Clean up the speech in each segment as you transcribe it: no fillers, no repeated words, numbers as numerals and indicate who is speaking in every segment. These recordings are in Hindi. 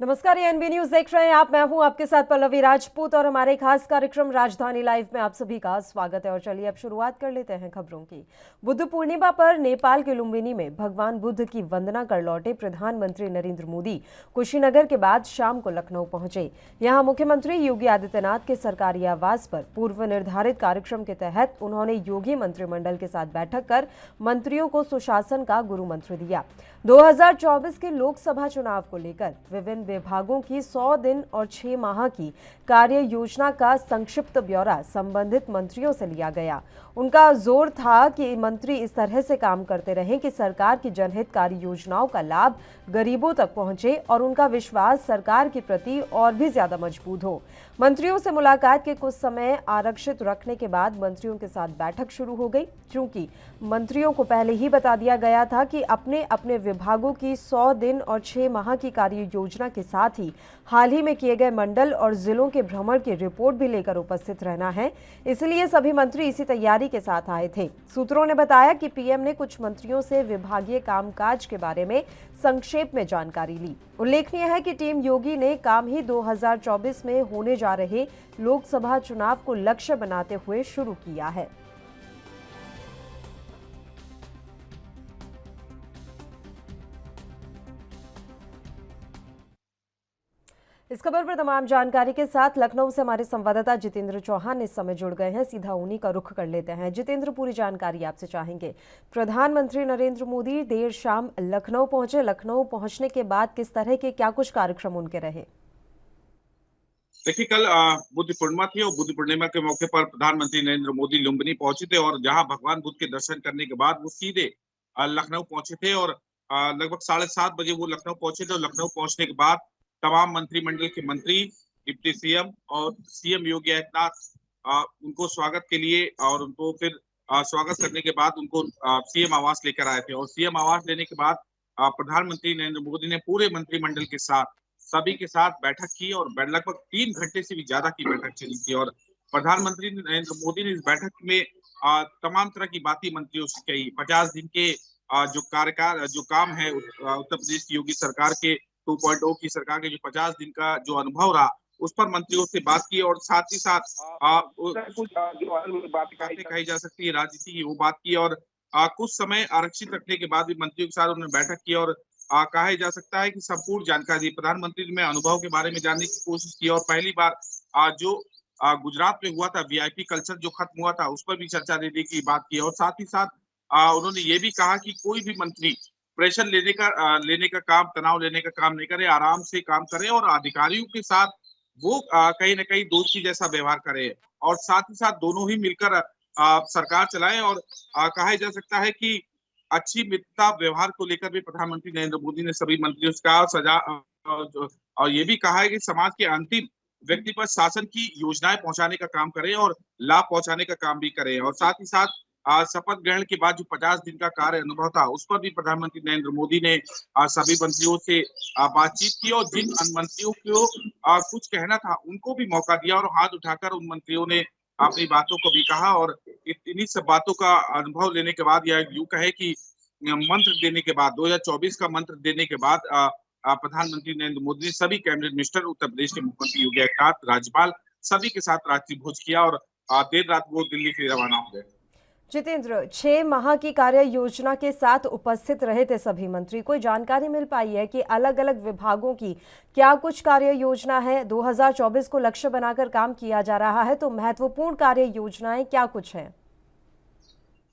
Speaker 1: नमस्कार, ये एनबी न्यूज देख रहे हैं आप। मैं हूं आपके साथ पल्लवी राजपूत और हमारे खास कार्यक्रम राजधानी लाइव में आप सभी का स्वागत है। और चलिए अब शुरुआत कर लेते हैं खबरों की। बुद्ध पूर्णिमा पर नेपाल के लुम्बिनी में भगवान बुद्ध की वंदना कर लौटे प्रधानमंत्री नरेंद्र मोदी कुशीनगर के बाद शाम को लखनऊ पहुंचे। यहां मुख्यमंत्री योगी आदित्यनाथ के सरकारी आवास पर पूर्व निर्धारित कार्यक्रम के तहत उन्होंने योगी मंत्रिमंडल के साथ बैठक कर मंत्रियों को सुशासन का गुरु मंत्र दिया। 2024 के लोकसभा चुनाव को लेकर विभिन्न विभागों की 100 दिन और 6 माह की कार्य योजना का संक्षिप्त ब्यौरा संबंधित मंत्रियों से लिया गया। उनका जोर था कि मंत्री इस तरह से काम करते रहें कि सरकार की जनहितकारी योजनाओं का लाभ गरीबों तक पहुंचे और उनका विश्वास सरकार के प्रति और भी ज्यादा मजबूत हो। मंत्रियों से मुलाकात के कुछ समय आरक्षित रखने के बाद मंत्रियों के साथ बैठक शुरू हो गई। चूंकि मंत्रियों को पहले ही बता दिया गया था कि अपने अपने विभागों की 100 दिन और 6 माह की कार्य योजना के साथ ही हाल ही में किए गए मंडल और जिलों के भ्रमण की रिपोर्ट भी लेकर उपस्थित रहना है, इसलिए सभी मंत्री इसी तैयारी के साथ आए थे। सूत्रों ने बताया कि पीएम ने कुछ मंत्रियों से विभागीय कामकाज के बारे में संक्षेप में जानकारी ली। उल्लेखनीय है कि टीम योगी ने काम ही 2024 में होने जा रहे लोकसभा चुनाव को लक्ष्य बनाते हुए शुरू किया है। इस खबर पर तमाम जानकारी के साथ लखनऊ से हमारे संवाददाता जितेंद्र चौहान इस समय जुड़ गए हैं। सीधा उन्हीं का रुख कर लेते हैं। जितेंद्र, पूरी जानकारी आपसे चाहेंगे। प्रधानमंत्री नरेंद्र मोदी देर शाम लखनऊ पहुंचे। लखनऊ पहुंचने के बाद किस तरह के क्या कुछ कार्यक्रम उनके रहे?
Speaker 2: देखिए, कल बुद्ध पूर्णिमा थी और बुद्ध पूर्णिमा के मौके पर प्रधानमंत्री नरेंद्र मोदी लुम्बिनी पहुंचे थे और जहां भगवान बुद्ध के दर्शन करने के बाद वो सीधे लखनऊ पहुंचे थे और लगभग 7:30 बजे वो लखनऊ पहुंचे थे। और लखनऊ पहुंचने के बाद तमाम मंत्रिमंडल के मंत्री, डिप्टी सीएम और सीएम योगी आदित्यनाथ उनको स्वागत के लिए और उनको फिर स्वागत करने के बाद उनको सीएम आवास लेकर आए थे। और सीएम आवास लेने के बाद प्रधानमंत्री नरेंद्र मोदी ने पूरे मंत्रिमंडल के साथ सभी के साथ बैठक की और लगभग 3 घंटे से भी ज्यादा की बैठक चली थी। और प्रधानमंत्री नरेंद्र मोदी ने इस बैठक में तमाम तरह की बातें मंत्रियों से कही। 50 दिन के जो कार्यकाल जो काम है उत्तर प्रदेश की योगी सरकार के 2.0 की सरकार के जो 50 दिन का जो अनुभव रहा उस पर मंत्रियों से बात की और साथ ही साथ बातें कही जा सकती है राजनीति की, वो बात की। और कुछ समय आरक्षित रखने के बाद भी मंत्रियों के साथ उन्होंने बैठक की और कहा जा सकता है कि संपूर्ण जानकारी प्रधानमंत्री ने अनुभव के बारे में जानने की कोशिश की। और पहली बार जो गुजरात में हुआ था वीआईपी कल्चर जो खत्म हुआ था उस पर भी चर्चा देने की बात की। और साथ ही साथ उन्होंने ये भी कहा कि कोई भी मंत्री प्रेशर लेने का काम, तनाव लेने का काम नहीं करे, आराम से काम करे और अधिकारियों के साथ वो कहीं ना कहीं दोस्ती जैसा व्यवहार करे और साथ ही साथ दोनों ही मिलकर सरकार चलाएं। और कहा जा सकता है कि अच्छी मित्रता व्यवहार को लेकर भी प्रधानमंत्री नरेंद्र मोदी ने सभी मंत्रियों से कहा और ये भी कहा है कि समाज के अंतिम व्यक्ति पर शासन की योजनाएं पहुंचाने का काम करें और लाभ पहुंचाने का काम भी करें। और साथ ही साथ शपथ ग्रहण के बाद जो 50 दिन का कार्य अनुभव था उस पर भी प्रधानमंत्री नरेंद्र मोदी ने सभी मंत्रियों से बातचीत की और जिन मंत्रियों को कुछ कहना था उनको भी मौका दिया और हाथ उठाकर उन मंत्रियों ने अपनी बातों को भी कहा। और इन्हीं सब बातों का अनुभव लेने के बाद या यूं कहे कि मंत्र देने के बाद 2024 का मंत्र देने के बाद प्रधानमंत्री नरेंद्र मोदी ने सभी कैबिनेट मिनिस्टर, उत्तर प्रदेश के मुख्यमंत्री योगी आदित्यनाथ, राज्यपाल सभी के साथ रात्रि भोज किया और देर रात वो दिल्ली के लिए रवाना हो गए।
Speaker 1: जितेंद्र, 6 माह की कार्य योजना के साथ उपस्थित रहे थे सभी मंत्री। कोई जानकारी मिल पाई है कि अलग अलग विभागों की क्या कुछ कार्य योजना है? 2024 को लक्ष्य बनाकर काम किया जा रहा है, तो महत्वपूर्ण कार्य योजनाएं क्या कुछ है?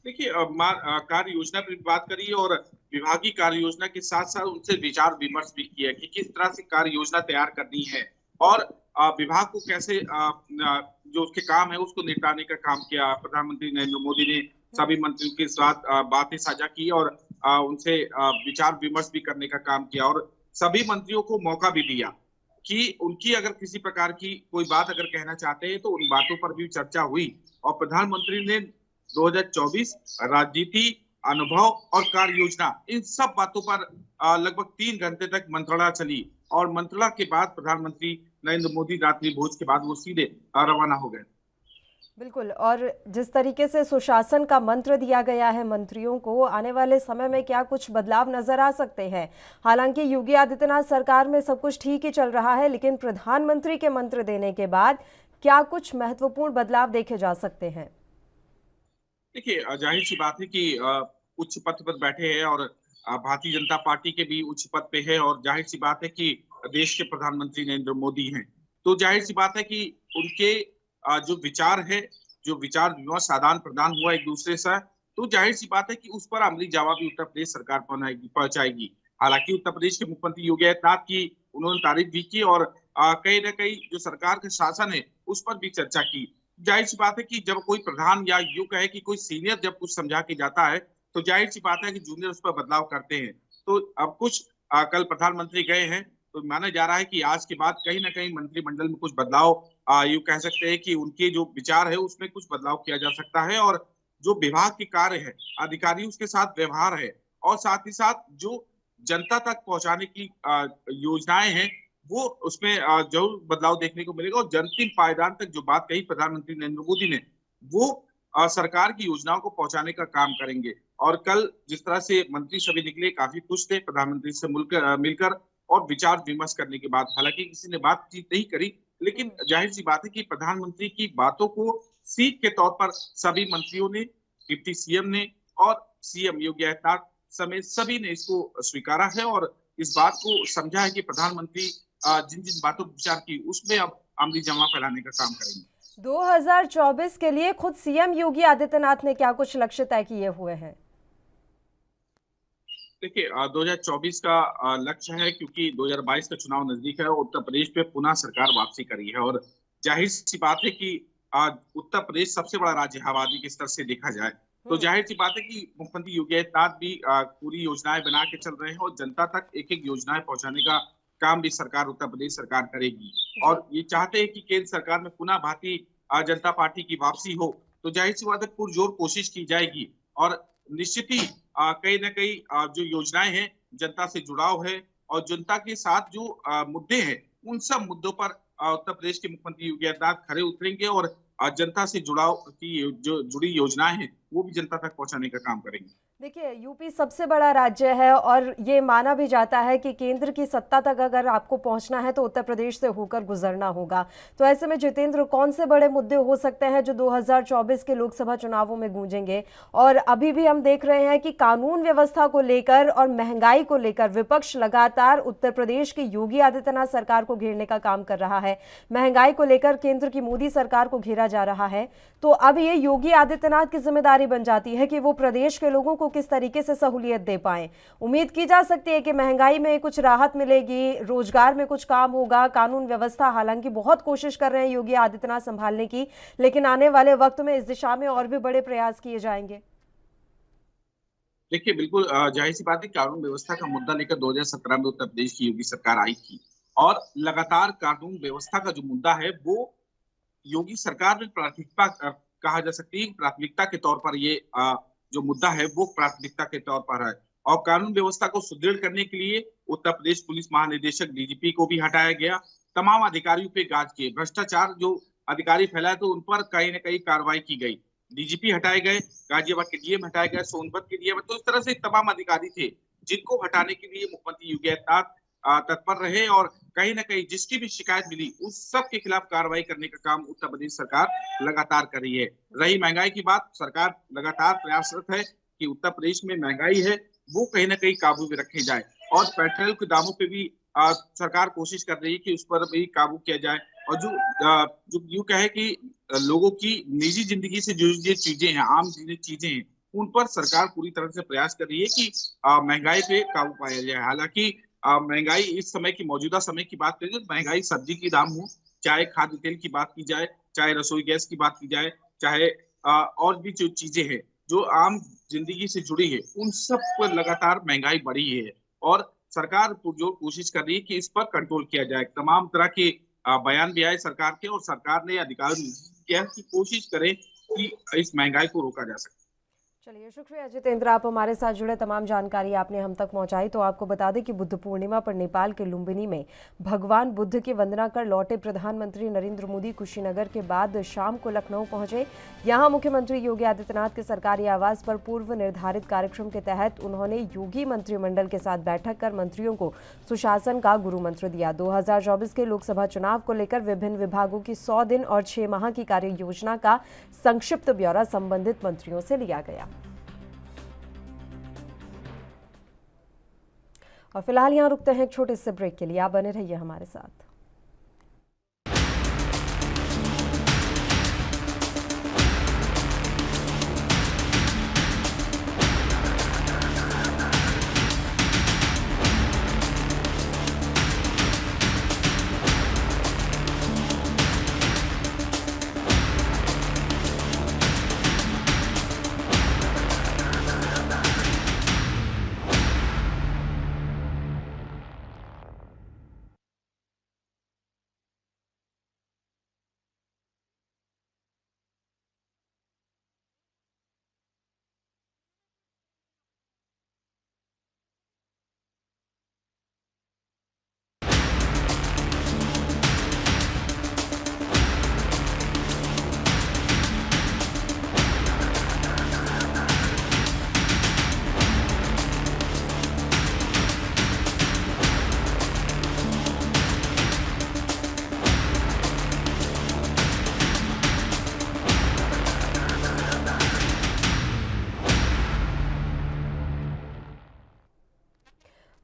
Speaker 2: देखिए, कार्य योजना पर बात करी और विभागीय कार्य योजना के साथ साथ उनसे विचार विमर्श भी किया कि किस तरह से कार्य योजना तैयार करनी है और विभाग को कैसे जो उसके काम है उसको निपटाने का काम किया। प्रधानमंत्री नरेंद्र मोदी ने सभी मंत्रियों के साथ बातें साझा की और उनसे विचार विमर्श भी करने का काम किया और सभी मंत्रियों को मौका भी दिया कि उनकी अगर किसी प्रकार की कोई बात अगर कहना चाहते हैं तो उन बातों पर भी चर्चा हुई। और प्रधानमंत्री ने 2024 राजनीति, अनुभव और कार्य योजना इन सब बातों पर लगभग 3 घंटे तक मंत्रणा चली और मंत्रणा के बाद प्रधानमंत्री नरेंद्र मोदी रात्रि भोज के बाद वो सीधे रवाना हो गए।
Speaker 1: बिल्कुल। और जिस तरीके से सुशासन का मंत्र दिया गया है मंत्रियों को, आने वाले समय में क्या कुछ बदलाव नजर आ सकते हैं? हालांकि योगी आदित्यनाथ सरकार में सब कुछ ठीक ही चल रहा है, लेकिन प्रधानमंत्री के मंत्र देने के बाद क्या कुछ महत्वपूर्ण बदलाव देखे जा सकते हैं?
Speaker 2: देखिए, जाहिर सी बात है कि उच्च पद पर बैठे हैं और भारतीय जनता पार्टी के भी उच्च पद पे है और जाहिर सी बात है कि देश के प्रधानमंत्री नरेंद्र मोदी हैं। तो जाहिर सी बात है कि उनके जो विचार है, जो विचार विमर्श आदान प्रदान हुआ एक दूसरे से, तो जाहिर सी बात है कि उस पर अमली जवाब भी उत्तर प्रदेश सरकार पहुंचाएगी। हालांकि उत्तर प्रदेश के मुख्यमंत्री योगी आदित्यनाथ की उन्होंने तारीफ भी की और कहीं ना कहीं जो सरकार का शासन है उस पर भी चर्चा की। जाहिर सी बात है कि जब कोई प्रधान या यूं कहे कि कोई सीनियर जब कुछ समझा के जाता है तो जाहिर सी बात है कि जूनियर उस पर बदलाव करते हैं। तो अब कुछ कल प्रधानमंत्री गए हैं तो माना जा रहा है कि आज के बाद कहीं ना कहीं मंत्रिमंडल में कुछ बदलाव, यूं कह सकते हैं कि उनके जो विचार है उसमें कुछ बदलाव किया जा सकता है और जो विभाग के कार्य है, अधिकारियों के साथ व्यवहार है और साथ ही साथ जो जनता तक पहुंचाने की योजनाएं हैं वो उसमें जरूर बदलाव देखने को मिलेगा और अंतिम पायदान तक जो बात कही प्रधानमंत्री नरेंद्र मोदी ने वो सरकार की योजनाओं को पहुंचाने का काम करेंगे। और कल जिस तरह से मंत्री सभी निकले काफी खुश थे प्रधानमंत्री से मिलकर और विचार विमर्श करने के बाद। हालांकि किसी ने बातचीत नहीं करी, लेकिन जाहिर सी बात है कि प्रधानमंत्री की बातों को सीख के तौर पर सभी मंत्रियों ने, डिप्टी सीएम ने और सीएम योगी आदित्यनाथ समेत सभी ने इसको स्वीकारा है और इस बात को समझा है कि प्रधानमंत्री जिन जिन बातों पर विचार की उसमें अब अमली जमा फैलाने का काम करेंगे।
Speaker 1: 2024 के लिए खुद सीएम योगी आदित्यनाथ ने क्या कुछ लक्ष्य तय किए हुए हैं?
Speaker 2: देखिए, 2024 का लक्ष्य है क्योंकि 2022 का चुनाव नजदीक है और उत्तर प्रदेश पे पुनः सरकार वापसी करी है और जाहिर सी बात है कि उत्तर प्रदेश सबसे बड़ा राज्य है आबादी के स्तर से देखा जाए तो जाहिर सी बात है कि मुख्यमंत्री योगी आदित्यनाथ भी पूरी योजनाएं बना के चल रहे हैं और जनता तक एक एक योजनाएं पहुंचाने का काम भी सरकार, उत्तर प्रदेश सरकार करेगी और ये चाहते हैं कि केंद्र सरकार में पुनः भारतीय जनता पार्टी की वापसी हो। तो जाहिर सी बात है पुरजोर कोशिश की जाएगी और निश्चित ही कहीं ना कहीं जो योजनाएं हैं, जनता से जुड़ाव है और जनता के साथ जो मुद्दे हैं उन सब मुद्दों पर उत्तर प्रदेश के मुख्यमंत्री योगी आदित्यनाथ खड़े उतरेंगे और जनता से जुड़ाव की जो जुड़ी योजनाएं हैं वो भी जनता तक पहुंचाने का काम करेंगे।
Speaker 1: देखिए, यूपी सबसे बड़ा राज्य है और ये माना भी जाता है कि केंद्र की सत्ता तक अगर आपको पहुंचना है तो उत्तर प्रदेश से होकर गुजरना होगा। तो ऐसे में जितेंद्र, कौन से बड़े मुद्दे हो सकते हैं जो 2024 के लोकसभा चुनावों में गूंजेंगे? और अभी भी हम देख रहे हैं कि कानून व्यवस्था को लेकर और महंगाई को लेकर विपक्ष लगातार उत्तर प्रदेश की योगी आदित्यनाथ सरकार को घेरने का काम कर रहा है। महंगाई को लेकर केंद्र की मोदी सरकार को घेरा जा रहा है। तो अब ये योगी आदित्यनाथ की जिम्मेदारी बन जाती है कि वो प्रदेश के लोगों को किस तरीके से सहूलियत दे पाएं। उम्मीद की जा सकती है कि महंगाई में कुछ राहत मिलेगी, रोजगार में कुछ काम होगा। कानून व्यवस्था हालांकि बहुत कोशिश कर रहे हैं योगी आदित्यनाथ संभालने की, लेकिन आने वाले वक्त में इस दिशा में और भी बड़े प्रयास किए जाएंगे।
Speaker 2: देखिए, बिल्कुल जाहिर सी बात है कानून व्यवस्था का मुद्दा लेकर 2017 में उत्तर प्रदेश की योगी सरकार आई थी और लगातार कानून व्यवस्था का जो मुद्दा है वो योगी सरकार में प्राथमिकता कहा जा सकती है। प्राथमिकता के तौर पर ये जो मुद्दा है वो प्राथमिकता के तौर पर है और कानून व्यवस्था को सुदृढ़ करने के लिए उत्तर प्रदेश पुलिस महानिदेशक डीजीपी को भी हटाया गया। तमाम अधिकारियों पे गाज किए, भ्रष्टाचार जो अधिकारी फैलाए तो उन पर कहीं ना कहीं कार्रवाई की गई। डीजीपी हटाए गए, गाजियाबाद के डीएम हटाए गए, सोनभद्र के डीएम, तो इस तरह से तमाम अधिकारी थे जिनको हटाने के लिए मुख्यमंत्री योगी आदित्यनाथ तत्पर रहे और कहीं ना कहीं जिसकी भी शिकायत मिली उस सब के खिलाफ कार्रवाई करने का काम उत्तर प्रदेश सरकार लगातार कर रही है। रही महंगाई की बात, सरकार लगातार प्रयासरत है कि उत्तर प्रदेश में महंगाई है वो कहीं ना कहीं काबू में रखे जाए और पेट्रोल के दामों पे भी सरकार कोशिश कर रही है कि उस पर भी काबू किया जाए और जो यूं कहे कि लोगों की निजी जिंदगी से जो ये चीजें हैं, आम चीजें हैं, उन पर सरकार पूरी तरह से प्रयास कर रही है कि महंगाई पे काबू पाया जाए। हालांकि महंगाई इस समय की मौजूदा समय की बात करें तो महंगाई सब्जी की दाम हो, चाहे खाद्य तेल की बात की जाए, चाहे रसोई गैस की बात की जाए, चाहे और भी जो चीजें हैं जो आम जिंदगी से जुड़ी है उन सब पर लगातार महंगाई बढ़ी है और सरकार पुरजोर कोशिश कर रही है कि इस पर कंट्रोल किया जाए। तमाम तरह के बयान भी आए सरकार के और सरकार ने अधिकारियों किया कि कोशिश करें कि इस महंगाई को रोका जा सके।
Speaker 1: चलिए, शुक्रिया जितेंद्र, आप हमारे साथ जुड़े, तमाम जानकारी आपने हम तक पहुंचाई। तो आपको बता दें कि बुद्ध पूर्णिमा पर नेपाल के लुम्बिनी में भगवान बुद्ध की वंदना कर लौटे प्रधानमंत्री नरेंद्र मोदी कुशीनगर के बाद शाम को लखनऊ पहुंचे। यहां मुख्यमंत्री योगी आदित्यनाथ के सरकारी आवास पर पूर्व निर्धारित कार्यक्रम के तहत उन्होंने योगी मंत्रिमंडल के साथ बैठक कर मंत्रियों को सुशासन का गुरु मंत्र दिया। 2024 के लोकसभा चुनाव को लेकर विभिन्न विभागों की 100 दिन और 6 माह की कार्य योजना का संक्षिप्त ब्यौरा संबंधित मंत्रियों से लिया गया। और फिलहाल यहां रुकते हैं एक छोटे से ब्रेक के लिए, आप बने रहिए हमारे साथ।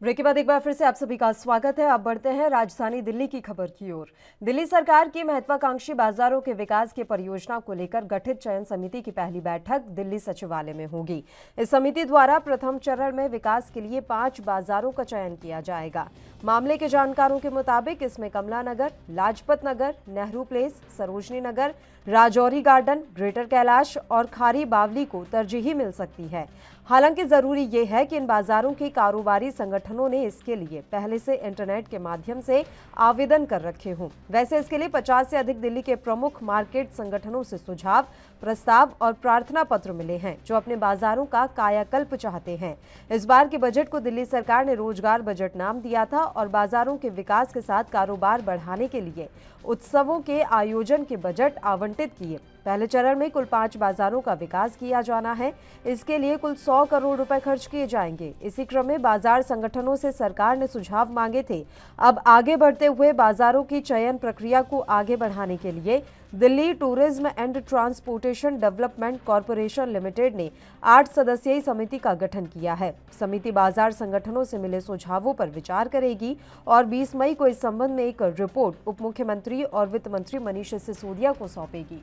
Speaker 1: ब्रेक के बाद एक बार फिर से आप सभी का स्वागत है। अब बढ़ते हैं राजधानी दिल्ली की खबर की ओर। दिल्ली सरकार की महत्वाकांक्षी बाजारों के विकास की परियोजना को लेकर गठित चयन समिति की पहली बैठक दिल्ली सचिवालय में होगी। इस समिति द्वारा प्रथम चरण में विकास के लिए 5 बाजारों का चयन किया जाएगा। मामले के जानकारों के मुताबिक इसमें कमला नगर, Lajpat Nagar, Nehru place, Sarojini Nagar, Rajouri garden, greater Kailash और खारी बावली को तरजीही मिल सकती है। हालांकि जरूरी ये है कि इन बाजारों के कारोबारी संगठनों ने इसके लिए पहले से इंटरनेट के माध्यम से आवेदन कर रखे हों। वैसे इसके लिए 50 से अधिक दिल्ली के प्रमुख मार्केट संगठनों से सुझाव, प्रस्ताव और प्रार्थना पत्र मिले हैं, जो अपने बाजारों का कायाकल्प चाहते हैं। इस बार के बजट को दिल्ली सरकार ने रोजगार बजट नाम दिया था और बाजारों के विकास के साथ कारोबार बढ़ाने के लिए उत्सवों के आयोजन के बजट आवंटित किए। पहले चरण में कुल 5 बाजारों का विकास किया जाना है। इसके लिए कुल 100 करोड़ रुपए खर्च किए जाएंगे। इसी क्रम में बाजार संगठनों से सरकार ने सुझाव मांगे थे। अब आगे बढ़ते हुए बाजारों की चयन प्रक्रिया को आगे बढ़ाने के लिए Delhi tourism and transportation development corporation limited ने 8 सदस्यीय समिति का गठन किया है। समिति बाजार संगठनों से मिले सुझावों पर विचार करेगी और 20 मई को इस संबंध में एक रिपोर्ट उप मुख्यमंत्री और वित्त मंत्री मनीष सिसोदिया को सौंपेगी।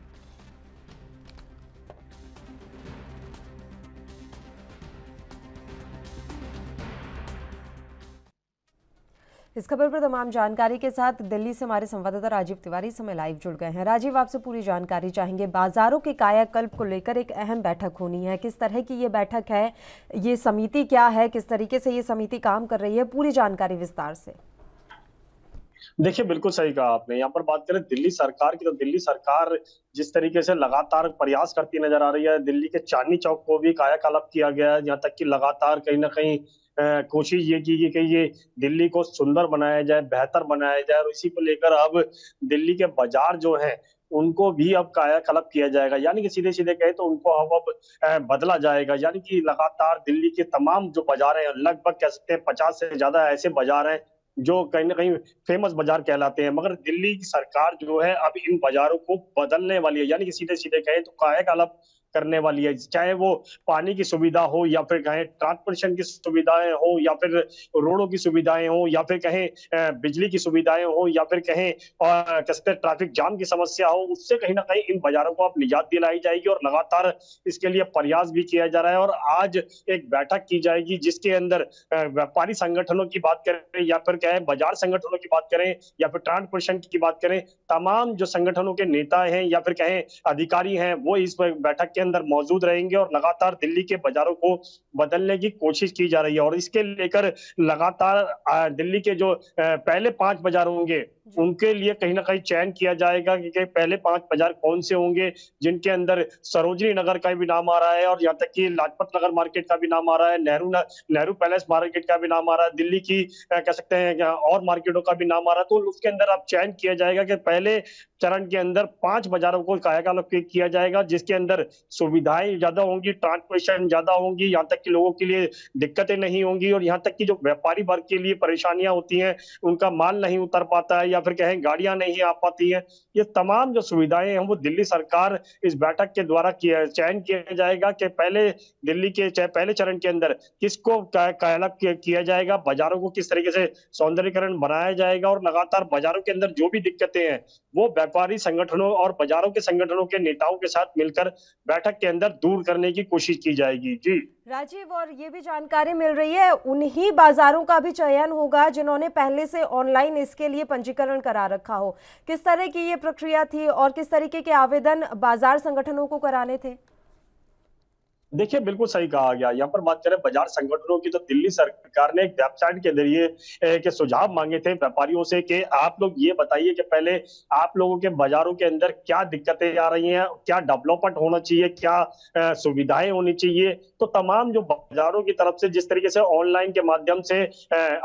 Speaker 1: इस खबर पर तमाम जानकारी के साथ दिल्ली से हमारे संवाददाता राजीव तिवारी समय लाइव जुड़ गए हैं। राजीव, आपसे पूरी जानकारी चाहेंगे। बाजारों के कायाकल्प को लेकर एक अहम बैठक होनी है, किस तरह की ये बैठक है, ये समिति क्या है, किस तरीके से ये समिति काम कर रही है, पूरी जानकारी विस्तार से।
Speaker 3: देखिए, बिल्कुल सही कहा आपने। यहाँ पर बात करें दिल्ली सरकार की, तो दिल्ली सरकार जिस तरीके से लगातार प्रयास करती नजर आ रही है, दिल्ली के चांदनी चौक को भी कायाकल्प किया गया है। यहाँ तक कि लगातार कहीं ना कहीं कोशिश ये की कि ये दिल्ली को सुंदर बनाया जाए, बेहतर बनाया जाए, और इसी को लेकर अब दिल्ली के बाजार जो हैं उनको भी अब कायाकल्प किया जाएगा। यानी कि सीधे सीधे कहे तो उनको अब बदला जाएगा। यानी कि लगातार दिल्ली के तमाम जो बाजार हैं, लगभग कह सकते हैं 50 से ज्यादा ऐसे बाजार हैं जो कहीं ना कहीं फेमस बाजार कहलाते हैं, मगर दिल्ली की सरकार जो है अब इन बाजारों को बदलने वाली है। यानी कि सीधे सीधे कहे तो कायाकल्प करने वाली है। चाहे वो पानी की सुविधा हो, या फिर कहें ट्रांसपोर्टेशन की सुविधाएं हो, या फिर रोडों की सुविधाएं हो, या फिर कहें बिजली की सुविधाएं हो, या फिर कहें कहते ट्रैफिक जाम की समस्या हो, उससे कहीं ना कहीं इन बाजारों को अब निजात दिलाई जाएगी। और लगातार इसके लिए प्रयास भी किया जा रहा है। और आज एक बैठक की जाएगी जिसके अंदर व्यापारी संगठनों की बात करें, या फिर कहें बाजार संगठनों की बात करें, या फिर ट्रांसपोर्टेशन की बात करें, तमाम जो संगठनों के नेता हैं या फिर कहें अधिकारी हैं, वो इस बैठक के अंदर मौजूद रहेंगे और लगातार दिल्ली के बाजारों को बदलने की कोशिश की जा रही है। और इसके लेकर लगातार दिल्ली के जो पहले 5 बाजार होंगे उनके लिए कहीं ना कहीं चयन किया जाएगा कि पहले 5 बाजार कौन से होंगे जिनके अंदर सरोजनी नगर का भी नाम आ रहा है, और यहाँ तक कि लाजपत नगर मार्केट का भी नाम आ रहा है, नेहरू पैलेस मार्केट का भी नाम आ रहा है, दिल्ली की कह सकते हैं और मार्केटों का भी नाम आ रहा है। तो उसके अंदर अब चयन किया जाएगा कि पहले चरण के अंदर 5 बाजारों को कायाकल्प किया जाएगा, जिसके अंदर सुविधाएं ज्यादा होंगी, ट्रांसपोर्टेशन ज्यादा होंगी, यहाँ तक कि लोगों के लिए दिक्कतें नहीं होंगी, और यहाँ तक कि जो व्यापारी वर्ग के लिए परेशानियां होती हैं, उनका माल नहीं उतर पाता है या फिर कहें गाड़ियां नहीं आ पाती हैं, ये तमाम जो सुविधाएं हैं वो दिल्ली सरकार इस बैठक के द्वारा चयन किया जाएगा कि पहले दिल्ली के पहले चरण के अंदर किसको कायाकल्प किया जाएगा, बाजारों को किस तरीके से सौंदर्यीकरण बनाया जाएगा, और लगातार बाजारों के अंदर जो भी दिक्कतें हैं वो व्यापारी संगठनों और बाजारों के संगठनों के नेताओं के साथ मिलकर बैठक के अंदर दूर करने की कोशिश की जाएगी। जी
Speaker 1: राजीव, और ये भी जानकारी मिल रही है उन्हीं बाजारों का भी चयन होगा जिन्होंने पहले से ऑनलाइन इसके लिए पंजीकरण करा रखा हो। किस तरह की ये प्रक्रिया थी और किस तरीके के आवेदन बाजार संगठनों को कराने थे?
Speaker 3: देखिए, बिल्कुल सही कहा गया। यहाँ पर बात करें बाजार संगठनों की, तो दिल्ली सरकार ने एक वेबसाइट के जरिए के सुझाव मांगे थे व्यापारियों से कि आप लोग ये बताइए कि पहले आप लोगों के बाजारों के अंदर क्या दिक्कतें आ रही हैं, क्या डेवलपमेंट होना चाहिए, क्या सुविधाएं होनी चाहिए। तो तमाम जो बाजारों की तरफ से जिस तरीके से ऑनलाइन के माध्यम से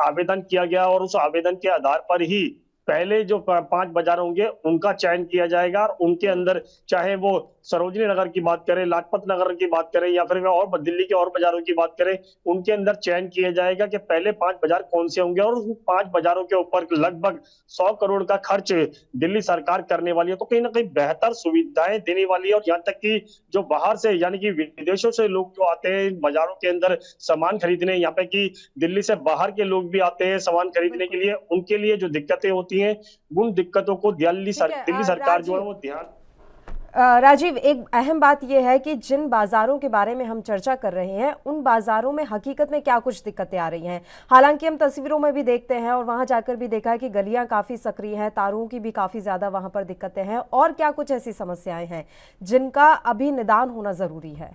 Speaker 3: आवेदन किया गया, और उस आवेदन के आधार पर ही पहले जो 5 बाजार होंगे उनका चयन किया जाएगा, और उनके अंदर चाहे वो सरोजनी नगर की बात करें, लाजपत नगर की बात करें, या फिर और दिल्ली के और बाजारों की बात करें, उनके अंदर चयन किया जाएगा कि पहले 5 बाजार कौन से होंगे, और उन 5 बाजारों के ऊपर लगभग 100 करोड़ का खर्च दिल्ली सरकार करने वाली है। तो कहीं ना कहीं बेहतर सुविधाएं देने वाली है, और यहाँ तक कि जो बाहर से यानी कि विदेशों से लोग जो आते हैं बाजारों के अंदर सामान खरीदने, यहाँ पे कि दिल्ली से बाहर के लोग भी आते हैं सामान खरीदने के लिए, उनके लिए जो दिक्कतें होती हैं उन दिक्कतों को दिल्ली सरकार जो है वो ध्यान।
Speaker 1: राजीव, एक अहम बात यह है कि जिन बाजारों के बारे में हम चर्चा कर रहे हैं उन बाजारों में हकीकत में क्या कुछ दिक्कतें आ रही हैं। हालांकि हम तस्वीरों में भी देखते हैं और वहां जाकर भी देखा है कि गलियां काफी सक्रिय हैं, तारों की भी काफी ज्यादा वहां पर दिक्कतें हैं, और क्या कुछ ऐसी समस्याएं हैं जिनका अभी निदान होना जरूरी है?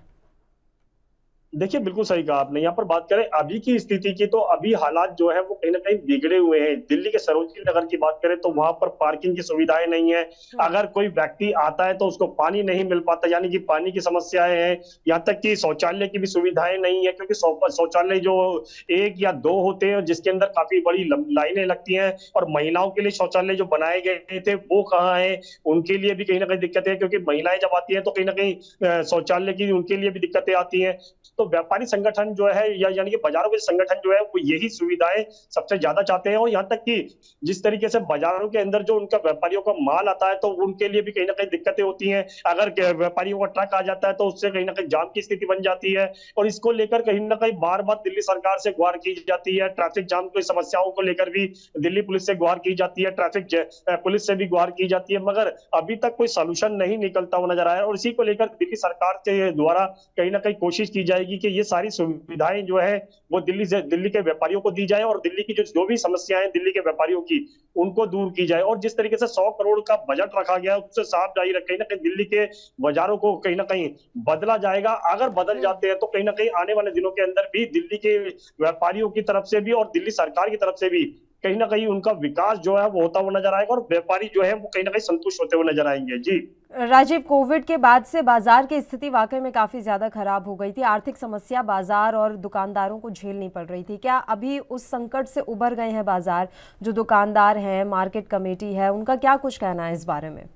Speaker 3: देखिए, बिल्कुल सही कहा आपने। यहाँ पर बात करें अभी की स्थिति की, तो अभी हालात जो है वो कहीं ना कहीं बिगड़े हुए हैं। दिल्ली के सरोजनी नगर की बात करें तो वहां पर पार्किंग की सुविधाएं नहीं है। अगर कोई व्यक्ति आता है तो उसको पानी नहीं मिल पाता, यानी कि पानी की समस्याएं हैं। यहाँ तक कि शौचालय की भी सुविधाएं नहीं है, क्योंकि शौचालय जो 1 या 2 होते हैं जिसके अंदर काफी बड़ी लाइनें लगती हैं, और महिलाओं के लिए शौचालय जो बनाए गए थे वो कहाँ है, उनके लिए भी कहीं ना कहीं दिक्कतें हैं, क्योंकि महिलाएं जब आती है तो कहीं ना कहीं शौचालय की उनके लिए भी दिक्कतें आती हैं। तो व्यापारी संगठन जो है यानी कि बाजारों के संगठन जो है वो यही सुविधाएं सबसे ज्यादा चाहते हैं, और यहाँ तक कि जिस तरीके से बाजारों के अंदर जो उनका व्यापारियों का माल आता है तो उनके लिए भी कहीं ना कहीं दिक्कतें होती हैं। अगर व्यापारियों का ट्रक आ जाता है तो उससे कहीं ना कहीं जाम की स्थिति बन जाती है, और इसको लेकर कहीं ना कहीं बार बार दिल्ली सरकार से गुहार की जाती है। ट्रैफिक जाम की समस्याओं को लेकर भी दिल्ली पुलिस से गुहार की जाती है, ट्रैफिक पुलिस से भी गुहार की जाती है, मगर अभी तक कोई सॉल्यूशन नहीं निकलता हुआ नजर आया। और इसी को लेकर दिल्ली सरकार के द्वारा कहीं ना कहीं कोशिश की जाएगी कि ये सारी सुविधाएं जो है वो दिल्ली के व्यापारियों को दी जाए, और दिल्ली की जो भी समस्याएं हैं दिल्ली के व्यापारियों की उनको दूर की जाए। और जिस तरीके से 100 करोड़ का बजट रखा गया है उससे साफ जाहिर है कहीं ना कहीं दिल्ली के बाजारों को कहीं ना कहीं बदला जाएगा। अगर बदल जाते हैं तो कहीं ना कहीं आने वाले दिनों के अंदर भी दिल्ली के व्यापारियों की तरफ से भी और दिल्ली सरकार की तरफ से भी कहीं ना कहीं उनका विकास जो है वो होता हुआ नजर आएगा, और व्यापारी जो है वो कहीं ना कहीं संतुष्ट होते हुए नजर आएंगे। जी
Speaker 1: राजीव, कोविड के बाद से बाजार की स्थिति वाकई में काफी ज्यादा खराब हो गई थी। आर्थिक समस्या बाजार और दुकानदारों को झेलनी पड़ रही थी। क्या अभी उस संकट से उबर गए हैं बाजार? जो दुकानदार हैं, मार्केट कमेटी है, उनका क्या कुछ कहना है इस बारे में?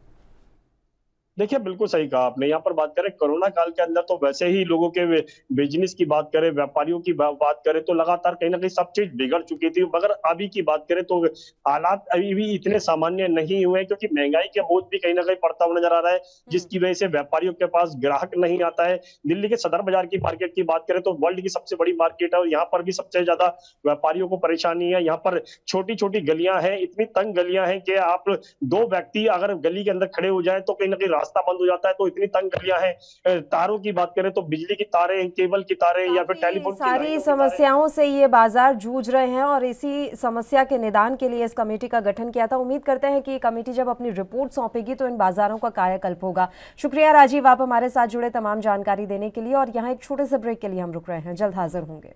Speaker 3: देखिए, बिल्कुल सही कहा आपने। यहाँ पर बात करें कोरोना काल के अंदर तो वैसे ही लोगों के बिजनेस की बात करें, व्यापारियों की बात करें तो लगातार कहीं ना कहीं सब चीज बिगड़ चुकी थी, मगर अभी की बात करें तो हालात अभी भी इतने सामान्य नहीं हुए, क्योंकि महंगाई के बोझ भी कहीं ना कहीं पड़ता हुआ नजर आ रहा है, जिसकी वजह से व्यापारियों के पास ग्राहक नहीं आता है। दिल्ली के सदर बाजार की मार्केट की बात करें तो वर्ल्ड की सबसे बड़ी मार्केट है, और यहाँ पर भी सबसे ज्यादा व्यापारियों को परेशानी है। यहाँ पर छोटी छोटी गलियां हैं, इतनी तंग गलियां हैं कि आप 2 व्यक्ति अगर गली के अंदर खड़े हो जाए तो कहीं ना कहीं रास्ता बंद हो जाता है। तो इतनी तंग गलियां हैं। तारों की बात करें तो बिजली की तारें, केबल की तारें, या फिर टेलीफोन की
Speaker 1: सारी समस्याओं से ये बाजार जूझ रहे हैं, और इसी समस्या के निदान के लिए इस कमेटी का गठन किया था। उम्मीद करते हैं कि कमेटी जब अपनी रिपोर्ट सौंपेगी तो इन बाजारों का कायाकल्प होगा। शुक्रिया राजीव, आप हमारे साथ जुड़े तमाम जानकारी देने के लिए, और यहाँ एक छोटे से ब्रेक के लिए हम रुक रहे हैं, जल्द हाजिर होंगे।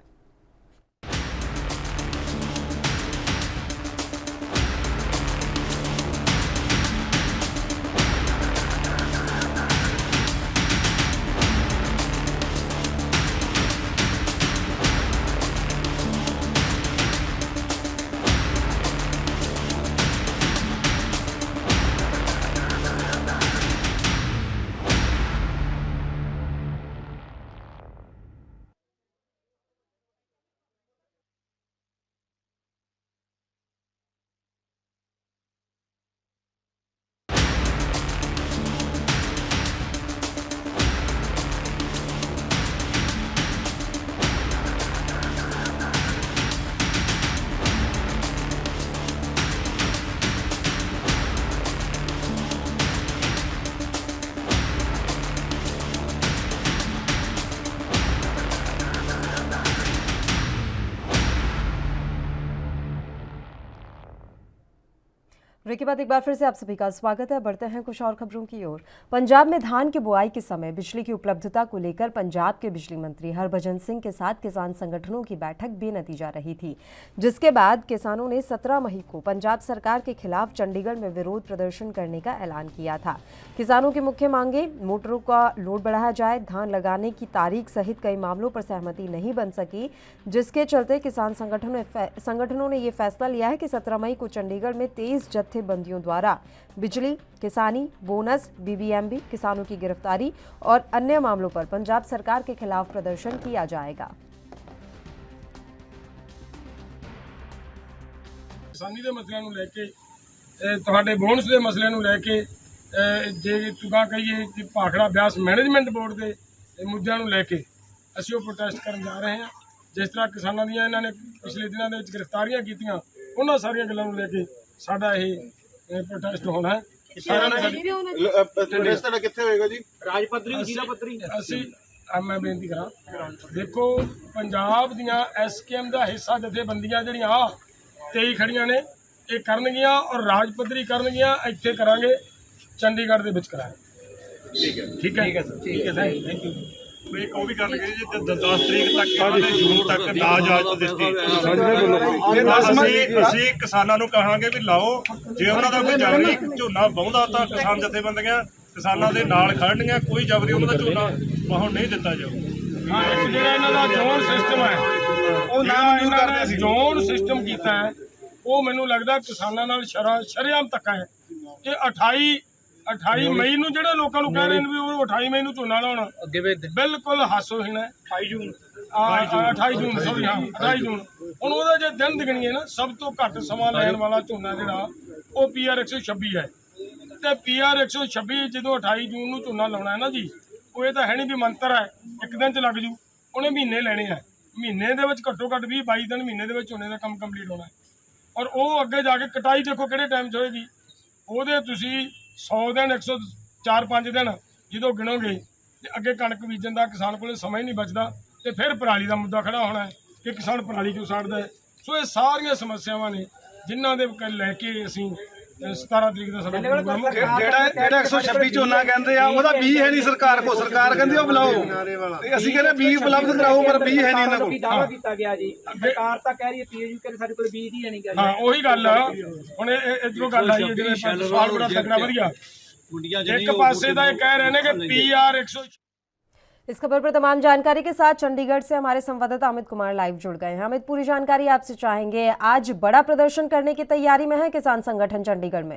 Speaker 1: ब्रेक के बाद एक बार फिर से आप सभी का स्वागत है। बढ़ते हैं कुछ और खबरों की ओर। पंजाब में धान की बुआई के समय बिजली की उपलब्धता को लेकर पंजाब के बिजली मंत्री हरभजन सिंह के साथ किसान संगठनों की बैठक बेनतीजा रही थी, जिसके बाद किसानों ने 17 मई को पंजाब सरकार के खिलाफ चंडीगढ़ में विरोध प्रदर्शन करने का ऐलान किया था। किसानों की मुख्य मांगे मोटरों का लोड बढ़ाया जाए, धान लगाने की तारीख सहित कई मामलों पर सहमति नहीं बन सकी, जिसके चलते किसान संगठनों ने ये फैसला लिया है कि 17 मई को चंडीगढ़ में 23 जत्थेबंदियों द्वारा बिजली, किसानी, बोनस, बीबीएमबी, किसानों की गिरफ्तारी और अन्य मामलों पर पंजाब सरकार के खिलाफ प्रदर्शन किया जाएगा।
Speaker 4: किसानी के मसलिਆਂ ਨੂੰ ਲੈ ਕੇ ਤੁਹਾਡੇ ਬੋਨਸ ਦੇ ਮਸਲਿਆਂ ਨੂੰ ਲੈ ਕੇ ਜੇ ਤੁਗਾ ਕਹੀਏ ਕਿ ਭਾਖੜਾ ਬਿਆਸ ਮੈਨੇਜਮੈਂਟ ਬੋਰਡ ਦੇ ਮੁੱਦਿਆਂ ਨੂੰ ਲੈ ਕੇ ਅਸੀਂ ਉਹ ਪ੍ਰੋਟੈਸਟ ਕਰਨ ਜਾ ਰਹੇ ਹਾਂ। ਜਿਸ ਤਰ੍ਹਾਂ ਕਿਸਾਨਾਂ ਦੀਆਂ ਇਹਨਾਂ ਨੇ ਪਿਛਲੇ ਦਿਨਾਂ ਦੇ ਵਿੱਚ ਗ੍ਰਿਫਤਾਰੀਆਂ ਕੀਤੀਆਂ, ਉਹਨਾਂ ਸਾਰੀਆਂ ਗੱਲਾਂ ਨੂੰ ਲੈ ਕੇ ਸਾਡਾ ਇਹ ਪ੍ਰੋਟੈਸਟ ਹੋਣਾ ਹੈ।
Speaker 5: ਪ੍ਰੋਟੈਸਟ ਤੁਹਾਡਾ ਕਿੱਥੇ ਹੋਏਗਾ ਜੀ?
Speaker 4: ਰਾਜ ਪੱਧਰੀ, ਜ਼ਿਲ੍ਹਾ ਪੱਧਰੀ। ਅਸੀਂ ਮੈਂ ਬੇਨਤੀ ਕਰਾਂ, ਦੇਖੋ ਪੰਜਾਬ ਦੀਆਂ ਐਸਕੇਐਮ ਦਾ ਹਿੱਸਾ ਜਥੇਬੰਦੀਆਂ ਜਿਹੜੀਆਂ 23 ਖੜੀਆਂ ਨੇ, ਇਹ ਕਰਨਗੀਆਂ ਔਰ ਰਾਜ ਪੱਧਰੀ ਕਰਨਗੀਆਂ। ਇੱਥੇ ਕਰਾਂਗੇ, ਚੰਡੀਗੜ੍ਹ ਦੇ ਵਿੱਚ ਕਰਾਂਗੇ। ਠੀਕ ਹੈ, ਠੀਕ ਹੈ, ਠੀਕ ਹੈ, ਥੈਂਕ ਯੂ।
Speaker 5: ਇੱਕ ਉਹ ਵੀ ਗੱਲ ਕਰੀ ਜੀ 10 ਤਰੀਕ ਤੱਕ ਇਹਨਾਂ ਨੇ ਜੂਨ ਤੱਕ ਨਾ ਇਜਾਜ਼ਤ ਦਿੱਤੀ। ਅਸੀਂ ਕਿਸਾਨਾਂ ਨੂੰ ਕਹਾਂਗੇ ਵੀ ਲਾਓ, ਜੇ ਉਹਨਾਂ ਦਾ ਕੋਈ ਜਬਰੀ ਝੋਨਾ ਵਾਹੁੰਦਾ ਤਾਂ ਕਿਸਾਨ ਜਥੇਬੰਦੀਆਂ ਕਿਸਾਨਾਂ ਦੇ ਨਾਲ ਖੜਨਗੀਆਂ, ਕੋਈ ਜਬਰੀ ਉਹਨਾਂ ਦਾ ਝੋਨਾ ਵਾਹੁਣ ਨਹੀਂ ਦਿੱਤਾ ਜਾਊ।
Speaker 4: ਹਾਂ, ਇੱਕ ਜਿਹੜਾ ਇਹਨਾਂ ਦਾ ਜ਼ੋਨ ਸਿਸਟਮ ਹੈ, ਉਹ ਨਾ ਇਹਨਾਂ ਨੇ ਜ਼ੋਨ ਸਿਸਟਮ ਕੀਤਾ ਹੈ, ਉਹ ਮੈਨੂੰ ਲੱਗਦਾ ਕਿਸਾਨਾਂ ਨਾਲ ਸ਼ਰੇਆਮ ਧੱਕਾ ਹੈ। ਇਹ 28 ਮਈ ਨੂੰ ਜਿਹੜੇ ਲੋਕਾਂ ਨੂੰ ਕਹਿ ਰਹੇ ਨੇ ਵੀ ਉਹ 28 ਮਈ ਨੂੰ ਝੋਨਾ ਲਾਉਣਾ, ਬਿਲਕੁਲ ਹਾਸੋਹੀਣ ਹੈ। 28 ਜੂਨ ਸੌਰੀ, ਹਾਂ 28 ਜੂਨ। ਹੁਣ ਉਹਦਾ ਜੇ ਦਿਨ ਦਿਗਣੀਏ ਨਾ, ਸਭ ਤੋਂ ਘੱਟ ਸਮਾਂ ਲੈਣ ਵਾਲਾ ਝੋਨਾ ਜਿਹੜਾ ਉਹ PR 126 ਹੈ, ਤੇ PR 126 ਜਦੋਂ 28 ਜੂਨ ਨੂੰ ਝੋਨਾ ਲਾਉਣਾ ਹੈ ਨਾ ਜੀ, ਉਹ ਇਹ ਤਾਂ ਹੈ ਨਹੀਂ ਵੀ ਮੰਤਰ ਹੈ ਇੱਕ ਦਿਨ 'ਚ ਲੱਗ ਜੂ, ਉਹਨੇ ਮਹੀਨੇ ਲੈਣੇ ਆ। ਮਹੀਨੇ ਦੇ ਵਿੱਚ ਘੱਟੋ ਘੱਟ 20-22 ਦਿਨ ਮਹੀਨੇ ਦੇ ਵਿੱਚ ਝੋਨੇ ਦਾ ਕੰਮ ਕੰਪਲੀਟ ਹੋਣਾ ਹੈ। ਔਰ ਉਹ ਅੱਗੇ ਜਾ ਕੇ ਕਟਾਈ ਦੇਖੋ ਕਿਹੜੇ ਟਾਈਮ 'ਚ ਹੋਏਗੀ, ਉਹਦੇ ਤੁਸੀਂ 100 ਦਿਨ 104-5 ਦਿਨ ਜਦੋਂ ਗਿਣੋਗੇ ਤੇ ਅੱਗੇ ਕਣਕ ਬੀਜਣ ਦਾ ਕਿਸਾਨ ਕੋਲ ਸਮਾਂ ਹੀ ਨਹੀਂ ਬਚਦਾ, ਤੇ ਫਿਰ ਪਰਾਲੀ ਦਾ ਮੁੱਦਾ ਖੜਾ ਹੋਣਾ ਹੈ ਕਿ ਕਿਸਾਨ ਪਰਾਲੀ ਕਿਉਂ ਸਾੜਦਾ ਹੈ। ਸੋ ਇਹ ਸਾਰੀਆਂ ਸਮੱਸਿਆਵਾਂ ਨੇ ਜਿਨ੍ਹਾਂ ਦੇ ਲੈ ਕੇ ਅਸੀਂ 17 ਤਰੀਕ ਦਾ ਸਾਡਾ ਪ੍ਰੋਗਰਾਮ।
Speaker 6: ਜਿਹੜਾ 126 ਝੋਨਾ ਕਹਿੰਦੇ ਆ, ਉਹਦਾ ਬੀਜ ਹੈ ਨਹੀਂ ਸਰਕਾਰ ਕੋਲ। ਸਰਕਾਰ ਕਹਿੰਦੀ ਉਹ ਬੁਲਾਓ, ਤੇ ਅਸੀਂ ਕਹਿੰਦੇ ਬੀਜ ਉਪਲਬਧ ਕਰਾਓ, ਪਰ ਬੀਜ ਹੈ ਨਹੀਂ ਇਹਨਾਂ ਕੋਲ।
Speaker 7: ਦਾਅਵਾ ਕੀਤਾ ਗਿਆ ਜੀ, ਸਰਕਾਰ ਤਾਂ ਕਹਿ ਰਹੀ ਹੈ PSU ਕਿ ਸਾਡੇ ਕੋਲ ਬੀਜ ਹੀ ਨਹੀਂ ਗਾ।
Speaker 4: ਹਾਂ, ਉਹੀ ਗੱਲ ਆ। ਹੁਣ ਇਧਰੋਂ ਗੱਲ ਆਈ ਹੈ, ਜਿਵੇਂ ਸਵਾਲ ਬੜਾ ਤਕੜਾ ਵਧੀਆ। ਇੱਕ ਪਾਸੇ ਦਾ ਇਹ ਕਹਿ ਰਹੇ ਨੇ कि PR 100।
Speaker 1: इस खबर पर तमाम जानकारी के साथ चंडीगढ़ से हमारे संवाददाता अमित कुमार लाइव जुड़ गए हैं। अमित, पूरी जानकारी आपसे चाहेंगे। आज बड़ा प्रदर्शन करने की तैयारी में है किसान संगठन चंडीगढ़ में।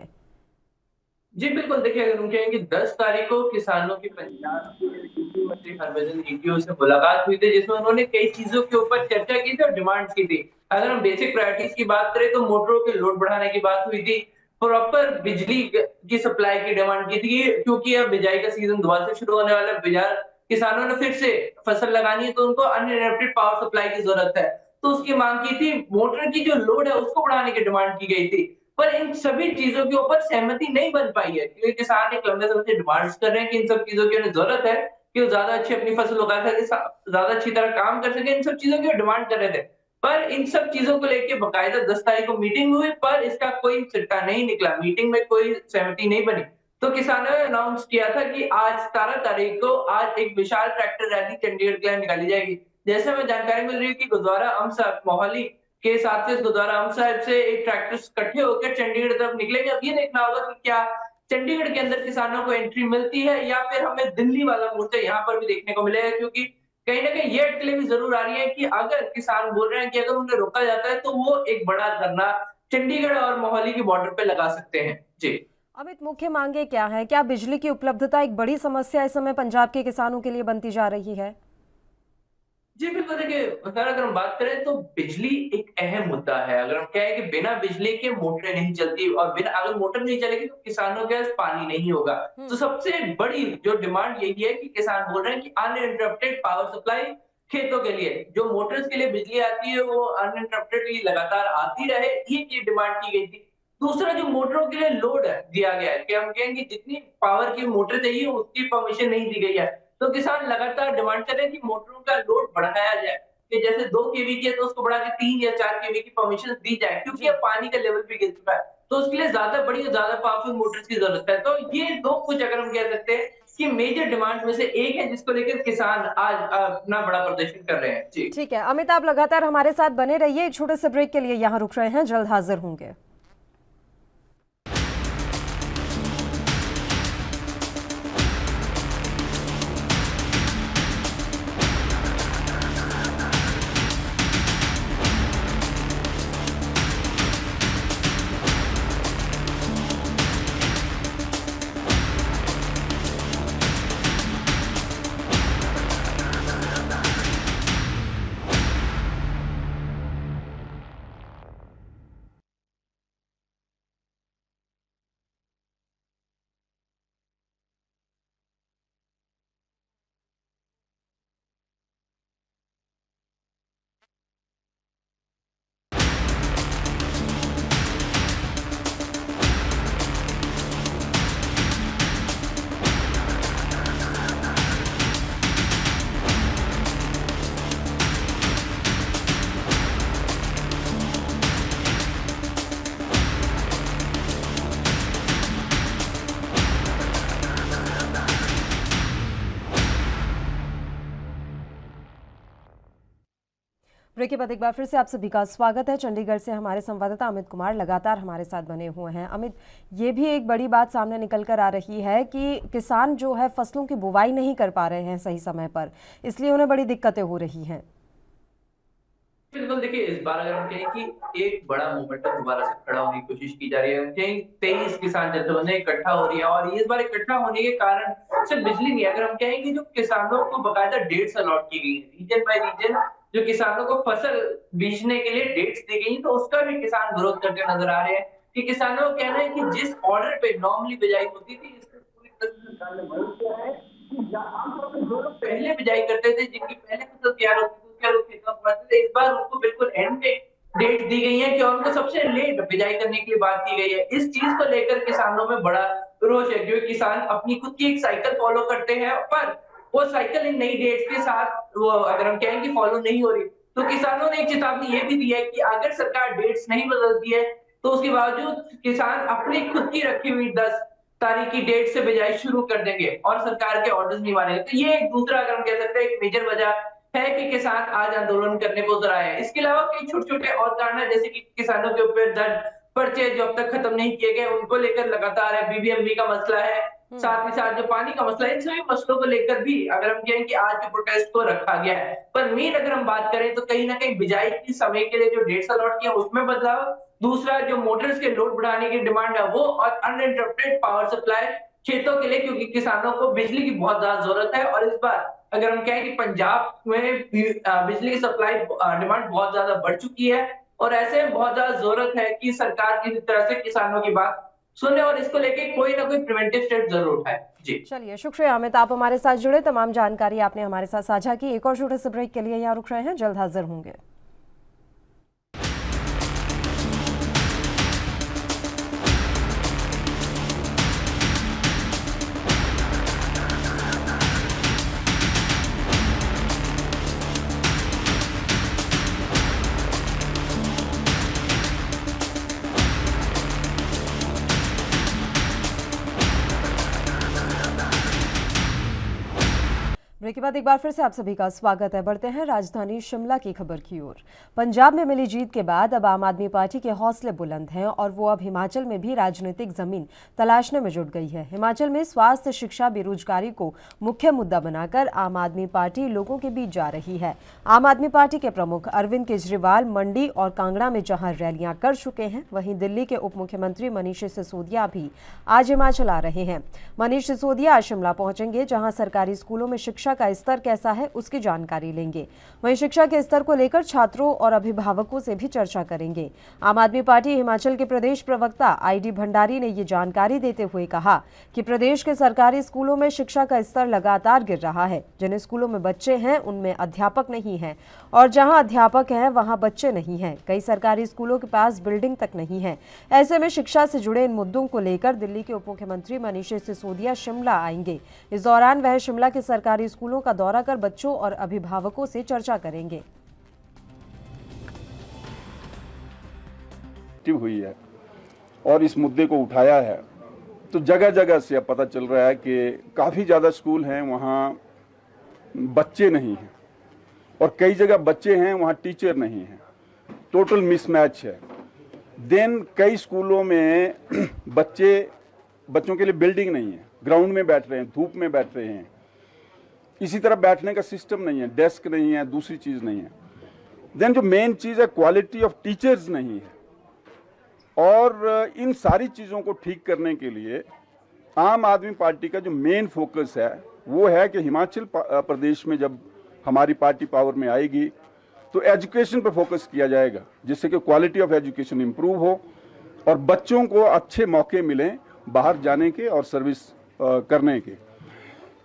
Speaker 8: जी बिल्कुल, देखिए अगर हम कहेंगे 10 तारीख को किसानों की पंजाब के कृषि मंत्री हरभजन सिंह से मुलाकात हुई थी, जिसमें उन्होंने कई चीजों के ऊपर चर्चा की थी और डिमांड्स की थी। अगर हम बेसिक प्रायोरिटीज की बात करें तो मोटरों के लोड बढ़ाने की बात हुई थी, प्रॉपर बिजली की सप्लाई की डिमांड की थी, क्योंकि अब बिजाई का सीजन दोबारा से शुरू होने वाला है। किसानों ने फिर से फसल लगानी है तो उनको अनइंटरप्टेड पावर सप्लाई की जरूरत है, तो उसकी मांग की थी। मोटर की जो लोड है उसको बढ़ाने की डिमांड की गई थी, पर इन सभी चीजों के ऊपर सहमति नहीं बन पाई है, क्योंकि किसान एक लंबे समय से डिमांड्स कर रहे हैं कि इन सब चीजों की उन्हें जरूरत है कि वो ज्यादा अच्छी अपनी फसल उगा सके, ज्यादा अच्छी तरह काम कर सके। इन सब चीजों की डिमांड कर रहे थे, पर इन सब चीजों को लेकर बाकायदा 10 तारीख को मीटिंग हुई, पर इसका कोई सिक्का नहीं निकला। मीटिंग में कोई सहमति नहीं बनी, तो किसानों ने अनाउंस किया था कि आज 17 तारीख को आज एक विशाल ट्रैक्टर रैली चंडीगढ़ के लिए निकाली जाएगी। जैसे हमें जानकारी मिल रही है कि गुरुद्वारा अम साहब मोहाली के साथ से गुरुद्वारा अम साहब से एक ट्रैक्टर इकट्ठे होकर चंडीगढ़ तरफ निकलेंगे। अब ये देखना होगा कि क्या चंडीगढ़ के अंदर किसानों को एंट्री मिलती है या फिर हमें दिल्ली वाला मोर्चा यहाँ पर भी देखने को मिलेगा, क्योंकि कहीं ना कहीं ये अटकलें भी जरूर आ रही है कि अगर किसान बोल रहे हैं कि अगर उन्हें रोका जाता है तो वो एक बड़ा धरना चंडीगढ़ और मोहाली की बॉर्डर पे लगा सकते हैं। जी
Speaker 1: अमित, मुख्य मांगे क्या है? क्या बिजली की उपलब्धता एक बड़ी समस्या इस समय पंजाब के किसानों के लिए बनती जा रही है?
Speaker 8: जी बिल्कुल, देखिए अगर हम बात करें तो बिजली एक अहम मुद्दा है। अगर हम कहें कि बिना बिजली के मोटरें नहीं चलती और बिना अगर मोटर नहीं चलेगी तो किसानों के पास पानी नहीं होगा। तो सबसे बड़ी जो डिमांड यही है कि किसान बोल रहे हैं कि अनइंटरप्टेड पावर सप्लाई खेतों के लिए, जो मोटर्स के लिए बिजली आती है वो अनइंटरप्टेडली लगातार आती रहे, ये डिमांड की गई थी। दूसरा, जो मोटरों के लिए लोड दिया गया है कि हम कहेंगे जितनी पावर की मोटर चाहिए उसकी परमिशन नहीं दी गई है, तो किसान लगातार डिमांड कर रहे हैं कि मोटरों का लोड बढ़ाया जाए, कि जैसे 2 kV की है तो उसको बढ़ा के 3 या 4 kV की परमिशन दी जाए, क्योंकि अब पानी का लेवल भी गिर चुका है। तो उसके लिए ज्यादा बड़ी और ज्यादा पावरफुल मोटर्स की जरूरत है। तो ये दो कुछ अगर हम कह सकते हैं कि मेजर डिमांड में से एक है जिसको लेकर किसान आज अपना बड़ा प्रदर्शन कर रहे हैं। जी
Speaker 1: ठीक है अमित, आप लगातार हमारे साथ बने रहिए। एक छोटे से ब्रेक के लिए यहाँ रुक रहे हैं, जल्द हाजिर होंगे। ब्रेक के बाद एक बार फिर से आप सभी का स्वागत है। चंडीगढ़ से हमारे संवाददाता अमित कुमार लगातार हमारे साथ बने हुए हैं। अमित, ये भी एक बड़ी बात सामने निकल कर आ रही है कि किसान जो है फसलों की बुवाई नहीं कर पा रहे हैं सही समय पर, इसलिए उन्हें बड़ी दिक्कतें हो रही हैं।
Speaker 8: बिल्कुल, देखिए इस बार अगर हम कहें कि एक बड़ा मोमेंटम दोबारा से खड़ा होने की कोशिश की जा रही है। हम कहें 23 किसान जत्थेबंदियां इकट्ठा हो रही है और ये इस बार इकट्ठा होने के कारण सिर्फ बिजली नहीं है। अगर हम कहें कि जो किसानों को बकायदा डेट्स अलॉट की गई है, रीजन बाय रीजन जो किसानों को फसल बीजने के लिए डेट्स दी गई, तो उसका भी किसान विरोध करते नजर आ रहे हैं कि किसानों का कहना है कि जिस ऑर्डर पे नॉर्मली बिजाई होती थी, इसको पूरी तरह से सरकार ने बंद किया है। कि आमतौर पर जो लोग पहले बिजाई करते थे, जिनकी पहले फसल तैयार होती थी, उसके लोग खेतों में पहुंचते थे, इस बार उनको बिल्कुल एंड में डेट दी गई है कि उनको सबसे लेट बिजाई करने के लिए बात की गई है। इस चीज को लेकर किसानों में बड़ा रोष है, क्योंकि किसान अपनी खुद की एक साइकिल फॉलो करते हैं, पर वो साइकिल इन नई डेट्स के साथ वो अगर हम कहें कि फॉलो नहीं हो रही, तो किसानों ने एक चेतावनी ये भी दी है कि अगर सरकार डेट्स नहीं बदलती है तो उसके बावजूद किसान अपनी खुद की रखी हुई 10 तारीख की डेट से बिजाई शुरू कर देंगे और सरकार के ऑर्डर्स नहीं मानेंगे। तो ये एक दूसरा अगर हम कह सकते हैं एक मेजर वजह है कि किसान आज आंदोलन करने को उतर आए हैं। इसके अलावा कई छोटे छोटे और कारण है, जैसे कि किसानों के ऊपर दर्ज पर्चे जो अब तक खत्म नहीं किए गए उनको लेकर लगातार है, बीबीएमबी का मसला है, साथ ही साथ जो पानी का मसला है, इन सभी मसलों को लेकर भी अगर हम कहें कि आज के प्रोटेस्ट को रखा गया है। पर मेन अगर हम बात करें तो कहीं ना कहीं बिजाई की समय के लिए जो डेट्स अलॉट किया उसमें बदलाव, दूसरा जो मोटर्स के लोड बढ़ाने की डिमांड है वो, और अनइंटरप्टेड पावर सप्लाई खेतों के लिए, क्योंकि किसानों को बिजली की बहुत ज्यादा जरूरत है। और इस बार अगर हम कहें कि पंजाब में बिजली की सप्लाई डिमांड बहुत ज्यादा बढ़ चुकी है और ऐसे में बहुत ज्यादा जरूरत है कि सरकार किसी तरह से किसानों की बात सुने और इसको लेके कोई ना कोई प्रिवेंटिव स्टेप जरूर उठाए। जी
Speaker 1: चलिए, शुक्रिया अमित, आप हमारे साथ जुड़े, तमाम जानकारी आपने हमारे साथ साझा की। एक और छोटे से ब्रेक के लिए यहाँ रुक रहे हैं, जल्द हाजिर होंगे। ब्रेक के बाद एक बार फिर से आप सभी का स्वागत है। बढ़ते हैं राजधानी शिमला की खबर की ओर। पंजाब में मिली जीत के बाद अब आम आदमी पार्टी के हौसले बुलंद हैं और वो अब हिमाचल में भी राजनीतिक जमीन तलाशने में जुट गई है। हिमाचल में स्वास्थ्य, शिक्षा, बेरोजगारी को मुख्य मुद्दा बनाकर आम आदमी पार्टी लोगों के बीच जा रही है। आम आदमी पार्टी के प्रमुख अरविंद केजरीवाल मंडी और कांगड़ा में जहां रैलियां कर चुके हैं, वहीं दिल्ली के उप मुख्यमंत्री मनीष सिसोदिया भी आज हिमाचल आ रहे हैं। मनीष सिसोदिया आज शिमला पहुंचेंगे, जहां सरकारी स्कूलों में शिक्षा का स्तर कैसा है उसकी जानकारी लेंगे। वहीं शिक्षा के स्तर को लेकर छात्रों और अभिभावकों से भी चर्चा करेंगे। आम आदमी पार्टी हिमाचल के प्रदेश प्रवक्ता आईडी भंडारी ने ये जानकारी देते हुए कहा कि प्रदेश के सरकारी स्कूलों में शिक्षा का स्तर लगातार गिर रहा है। जिन स्कूलों में बच्चे हैं उनमें अध्यापक नहीं हैं और जहां अध्यापक हैं वहां बच्चे नहीं हैं। कई सरकारी स्कूलों के पास बिल्डिंग तक नहीं है। ऐसे में शिक्षा से जुड़े इन मुद्दों को लेकर दिल्ली के उप मुख्यमंत्री मनीष सिसोदिया शिमला आएंगे। इस दौरान वह शिमला के सरकारी स्कूलों का दौरा कर बच्चों और अभिभावकों से चर्चा करेंगे।
Speaker 9: हुई है और इस मुद्दे को उठाया है, तो जगह जगह से अब पता चल रहा है कि काफ़ी ज़्यादा स्कूल हैं वहाँ बच्चे नहीं हैं, और कई जगह बच्चे हैं वहाँ टीचर नहीं हैं, टोटल मिसमैच है। देन कई स्कूलों में बच्चों के लिए बिल्डिंग नहीं है, ग्राउंड में बैठ रहे हैं, धूप में बैठ रहे हैं, इसी तरह बैठने का सिस्टम नहीं है, डेस्क नहीं है, दूसरी चीज़ नहीं है। देन जो मेन चीज़ है क्वालिटी ऑफ टीचर्स नहीं है, और इन सारी चीज़ों को ठीक करने के लिए आम आदमी पार्टी का जो मेन फोकस है वो है कि हिमाचल प्रदेश में जब हमारी पार्टी पावर में आएगी तो एजुकेशन पर फोकस किया जाएगा, जिससे कि क्वालिटी ऑफ एजुकेशन इंप्रूव हो और बच्चों को अच्छे मौके मिलें बाहर जाने के और सर्विस करने के।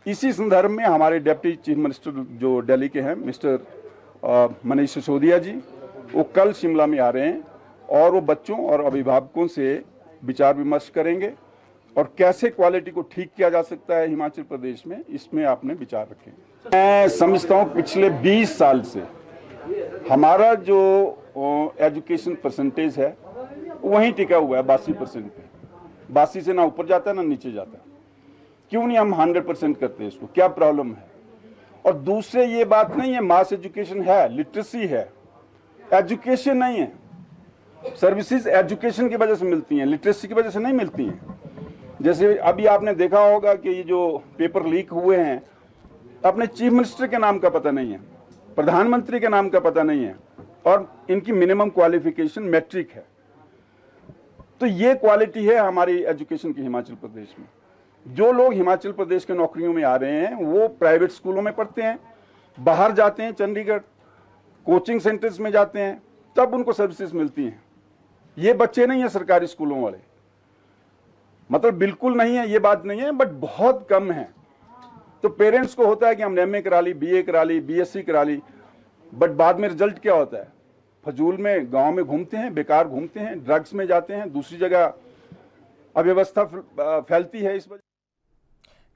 Speaker 9: इसी संदर्भ में हमारे डिप्टी चीफ मिनिस्टर जो दिल्ली के हैं मिस्टर मनीष सिसोदिया जी, वो कल शिमला में आ रहे हैं और वो बच्चों और अभिभावकों से विचार विमर्श करेंगे और कैसे क्वालिटी को ठीक किया जा सकता है हिमाचल प्रदेश में, इसमें आपने विचार रखें। मैं समझता हूँ पिछले 20 साल से हमारा जो एजुकेशन परसेंटेज है वहीं टिका हुआ है 82% पे। 82 से ना ऊपर जाता है ना नीचे जाता है। क्यों नहीं हम 100% करते इसको, क्या प्रॉब्लम है? और दूसरे ये बात नहीं है, मास एजुकेशन है, लिटरेसी है, एजुकेशन नहीं है। सर्विसेज एजुकेशन की वजह से मिलती हैं, लिटरेसी की वजह से नहीं मिलती हैं। जैसे अभी आपने देखा होगा कि ये जो पेपर लीक हुए हैं, अपने चीफ मिनिस्टर के नाम का पता नहीं है, प्रधानमंत्री के नाम का पता नहीं है, और इनकी मिनिमम क्वालिफिकेशन मैट्रिक है। तो ये क्वालिटी है हमारी एजुकेशन की हिमाचल प्रदेश में। जो लोग हिमाचल प्रदेश के नौकरियों में आ रहे हैं वो प्राइवेट स्कूलों में पढ़ते हैं, बाहर जाते हैं, चंडीगढ़ कोचिंग सेंटर्स में जाते हैं, तब उनको सर्विसेज मिलती हैं। ये बच्चे नहीं है सरकारी स्कूलों वाले, मतलब बिल्कुल नहीं है, ये बात नहीं है, बट बहुत कम है। तो पेरेंट्स को होता है कि हम एमए करा ली, बीए करा ली, बीएससी करा ली, बट बाद में रिजल्ट क्या होता है? फजूल में गांव में घूमते हैं, बेकार घूमते हैं, ड्रग्स में जाते हैं, दूसरी जगह अव्यवस्था फैलती है। इस वजह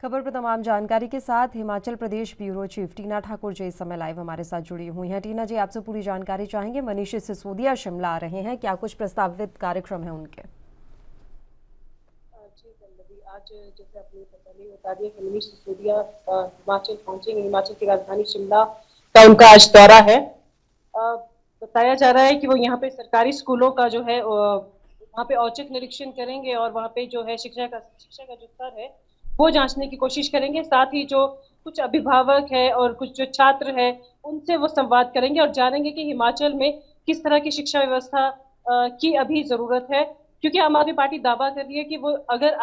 Speaker 1: खबर पर तमाम जानकारी के साथ हिमाचल प्रदेश ब्यूरो चीफ टीना ठाकुर जी इस समय लाइव हमारे साथ जुड़ी हुई हैं। टीना जी, आपसे पूरी जानकारी चाहेंगे। मनीष सिसोदिया शिमला आ रहे हैं, क्या कुछ प्रस्तावित कार्यक्रम है उनके?
Speaker 10: आज जैसे आपने पहले बता दिया कि मनीष सिसोदिया हिमाचल पहुंचेंगे। हिमाचल की राजधानी शिमला का उनका आज दौरा है। बताया जा रहा है कि वो यहाँ पे सरकारी स्कूलों का जो है वहाँ पे औचक निरीक्षण करेंगे और वहाँ पे जो है शिक्षा का जो स्तर है वो जांचने की कोशिश करेंगे। साथ ही जो कुछ अभिभावक है और कुछ जो छात्र है उनसे वो संवाद करेंगे और जानेंगे कि हिमाचल में किस तरह की शिक्षा व्यवस्था की अभी जरूरत है, क्योंकि आम आदमी पार्टी दावा कर रही है कि वो अगर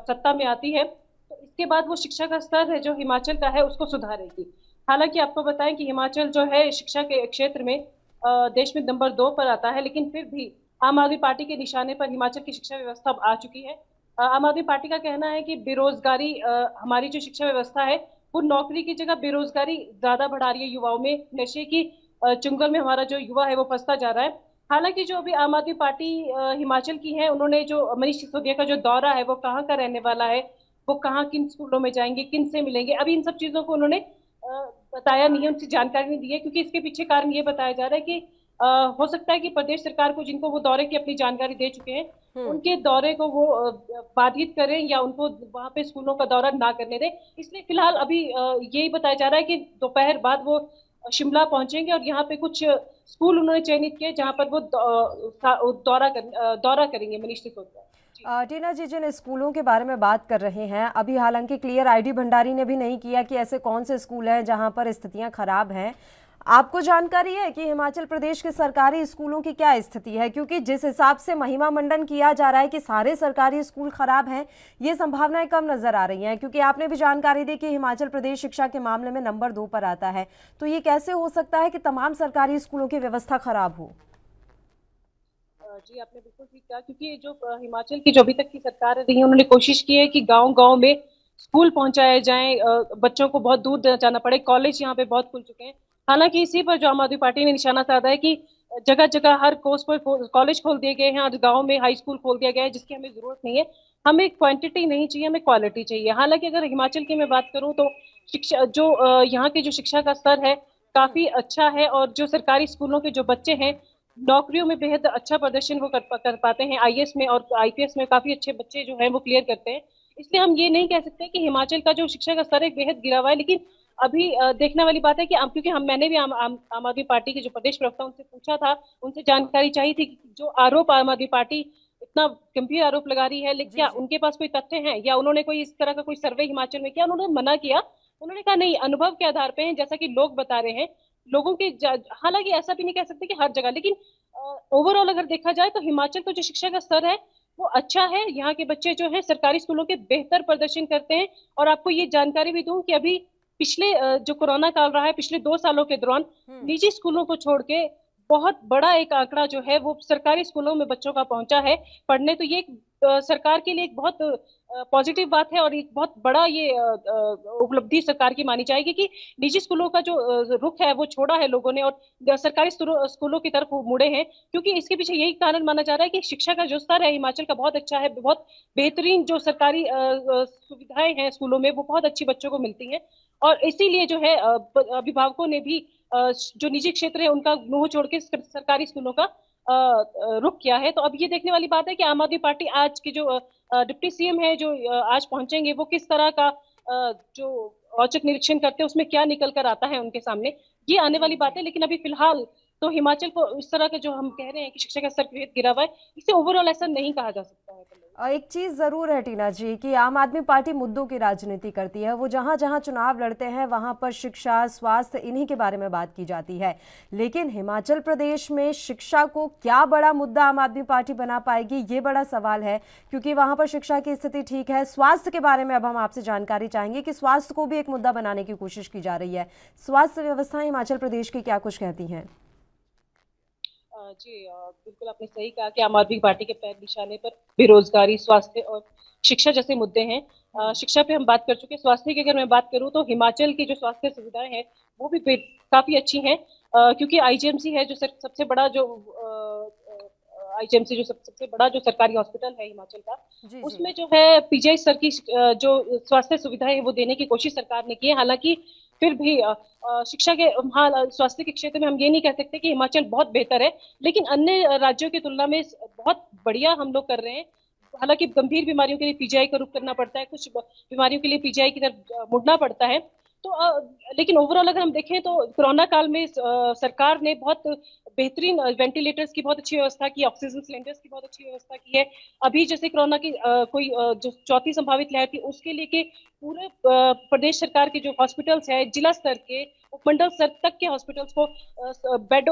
Speaker 10: सत्ता में आती है तो इसके बाद वो शिक्षा का स्तर है जो हिमाचल का है उसको सुधारेगी। हालांकि आपको बताएं कि हिमाचल जो है शिक्षा के क्षेत्र में देश में नंबर 2 पर आता है, लेकिन फिर भी आम आदमी पार्टी के निशाने पर हिमाचल की शिक्षा व्यवस्था आ चुकी है। आम आदमी पार्टी का कहना है कि बेरोजगारी हमारी जो शिक्षा व्यवस्था है वो नौकरी की जगह बेरोजगारी ज्यादा बढ़ा रही है युवाओं में। नशे की चुंगल में हमारा जो युवा है वो फंसता जा रहा है। हालांकि जो अभी आम आदमी पार्टी हिमाचल की है, उन्होंने जो मनीष सिसोदिया का जो दौरा है वो कहाँ का रहने वाला है, वो कहाँ किन स्कूलों में जाएंगे, किन से मिलेंगे, अभी इन सब चीजों को उन्होंने बताया नहीं है, उनसे जानकारी नहीं दी है, क्योंकि इसके पीछे कारण ये बताया जा रहा है कि हो सकता है कि प्रदेश सरकार को, जिनको वो दौरे की अपनी जानकारी दे चुके हैं, उनके दौरे को वो बाधित करें या उनको वहां पे स्कूलों का दौरा ना करने दें। इसलिए फिलहाल अभी यही बताया जा रहा है कि दोपहर बाद वो शिमला पहुंचेंगे और यहाँ पे कुछ स्कूल उन्होंने चयनित किए जहाँ पर वो दौरा करेंगे मनीष सिसोदिया।
Speaker 1: टीना जी, जिन स्कूलों के बारे में बात कर रहे हैं अभी, हालांकि क्लियर आईडी भंडारी ने भी नहीं किया कि ऐसे कौन से स्कूल हैं जहां पर स्थितियां खराब हैं। आपको जानकारी है कि हिमाचल प्रदेश के सरकारी स्कूलों की क्या स्थिति है? क्योंकि जिस हिसाब से महिमा मंडन किया जा रहा है कि सारे सरकारी स्कूल खराब हैं, ये संभावनाएं कम नजर आ रही हैं, क्योंकि आपने भी जानकारी दी कि हिमाचल प्रदेश शिक्षा के मामले में नंबर 2 पर आता है। तो ये कैसे हो सकता है कि तमाम सरकारी स्कूलों की व्यवस्था खराब हो?
Speaker 10: जी, आपने बिल्कुल ठीक कहा, क्योंकि जो हिमाचल की जो अभी तक की सरकार रही है उन्होंने कोशिश की है कि गांव-गांव में स्कूल पहुंचाए जाएं, बच्चों को बहुत दूर जाना पड़े। कॉलेज यहाँ पे बहुत खुल चुके हैं। हालांकि इसी पर जो आम आदमी पार्टी ने निशाना साधा है कि जगह जगह हर कोर्स पर कॉलेज खोल दिए गए हैं और गाँव में हाई स्कूल खोल दिया गया है, जिसकी हमें जरूरत नहीं है। हमें क्वांटिटी नहीं चाहिए, हमें क्वालिटी चाहिए। हालांकि अगर हिमाचल की मैं बात करूँ तो शिक्षा जो यहाँ की जो शिक्षा का स्तर है काफी अच्छा है और जो सरकारी स्कूलों के जो बच्चे हैं नौकरियों में बेहद अच्छा प्रदर्शन वो कर पाते हैं। आईएएस में और आईपीएस में काफी अच्छे बच्चे जो हैं वो क्लियर करते हैं। इसलिए हम ये नहीं कह सकते कि हिमाचल का जो शिक्षा का स्तर है बेहद गिरा हुआ है, लेकिन अभी देखने वाली बात है कि क्योंकि मैंने भी आम आदमी पार्टी के जो प्रदेश प्रवक्ता उनसे पूछा था, उनसे जानकारी चाहिए थी कि जो आरोप आम आदमी पार्टी इतना गंभीर आरोप लगा रही है, लेकिन क्या उनके पास कोई तथ्य हैं या उन्होंने कोई इस तरह का कोई सर्वे हिमाचल में किया? उन्होंने मना किया। उन्होंने कहा नहीं, अनुभव के आधार पे है, जैसा कि लोग बता रहे हैं लोगों के। हालांकि ऐसा भी नहीं कह सकते कि हर जगह, लेकिन ओवरऑल अगर देखा जाए तो हिमाचल का जो शिक्षा का स्तर है वो अच्छा है। यहाँ के बच्चे जो है सरकारी स्कूलों के बेहतर प्रदर्शन करते हैं। और आपको ये जानकारी भी दूं कि अभी पिछले जो कोरोना काल रहा है, पिछले 2 सालों के दौरान निजी स्कूलों को छोड़ के बहुत बड़ा एक आंकड़ा जो है वो सरकारी स्कूलों में बच्चों का पहुंचा है पढ़ने। तो ये सरकार के लिए एक बहुत पॉजिटिव बात है और एक बहुत बड़ा ये उपलब्धि सरकार की मानी जाएगी कि निजी स्कूलों का जो रुख है वो छोड़ा है लोगों ने और सरकारी स्कूलों की तरफ मुड़े हैं। क्योंकि इसके पीछे यही कारण माना जा रहा है कि शिक्षा का जो स्तर है हिमाचल का बहुत अच्छा है। बहुत बेहतरीन जो सरकारी सुविधाएं हैं स्कूलों में वो बहुत अच्छी बच्चों को मिलती हैं। और इसीलिए जो है अभिभावकों ने भी जो निजी क्षेत्र है उनका मुंह छोड़ के सरकारी स्कूलों का रुख किया है। तो अब ये देखने वाली बात है कि आम आदमी पार्टी आज की जो डिप्टी सीएम है जो आज पहुंचेंगे वो किस तरह का जो औचक निरीक्षण करते हैं उसमें क्या निकल कर आता है उनके सामने, ये आने वाली बात है। लेकिन अभी फिलहाल तो हिमाचल को इस तरह के जो हम कह रहे हैं कि शिक्षा का स्तर बेहद गिरा हुआ है, इसे ओवरऑल ऐसा नहीं कहा जा सकता है।
Speaker 1: एक चीज जरूर है टीना जी कि आम आदमी पार्टी मुद्दों की राजनीति करती है। वो जहां जहां चुनाव लड़ते हैं वहां पर शिक्षा, स्वास्थ्य, इन्हीं के बारे में बात की जाती है। लेकिन हिमाचल प्रदेश में शिक्षा को क्या बड़ा मुद्दा आम आदमी पार्टी बना पाएगी, ये बड़ा सवाल है। क्योंकि वहां पर शिक्षा की स्थिति ठीक है। स्वास्थ्य के बारे में अब हम आपसे जानकारी चाहेंगे कि स्वास्थ्य को भी एक मुद्दा बनाने की कोशिश की जा रही है। स्वास्थ्य व्यवस्था हिमाचल प्रदेश की क्या कुछ कहती हैं?
Speaker 10: जी बिल्कुल आपने सही कहा कि आम आदमी पार्टी के पैर निशाने पर बेरोजगारी, स्वास्थ्य और शिक्षा जैसे मुद्दे हैं। शिक्षा पे हम बात कर चुके हैं। स्वास्थ्य की अगर मैं बात करूं तो हिमाचल की जो स्वास्थ्य सुविधाएं हैं वो भी काफी अच्छी हैं। क्योंकि आईजीएमसी है जो सबसे बड़ा जो आईजीएमसी जो सबसे बड़ा जो सरकारी हॉस्पिटल है हिमाचल का, उसमें जो है पीजीआई स्तर की जो स्वास्थ्य सुविधाएं है वो देने की कोशिश सरकार ने की है। हालांकि फिर भी शिक्षा के स्वास्थ्य के क्षेत्र में हम ये नहीं कह सकते कि हिमाचल बहुत बेहतर है, लेकिन अन्य राज्यों की तुलना में बहुत बढ़िया हम लोग कर रहे हैं। हालांकि गंभीर बीमारियों के लिए पीजीआई का रुख करना पड़ता है, कुछ बीमारियों के लिए पीजीआई की तरफ मुड़ना पड़ता है। तो लेकिन ओवरऑल अगर हम देखें तो कोरोना काल में सरकार ने बहुत बेहतरीन वेंटिलेटर्स की बहुत अच्छी व्यवस्था की, ऑक्सीजन सिलेंडर्स की बहुत अच्छी व्यवस्था की है। अभी जैसे कोरोना की कोई जो चौथी संभावित लहर थी उसके लिए के पूरे प्रदेश सरकार के जो हॉस्पिटल्स है, जिला स्तर के, उपमंडल स्तर तक के हॉस्पिटल्स को बेड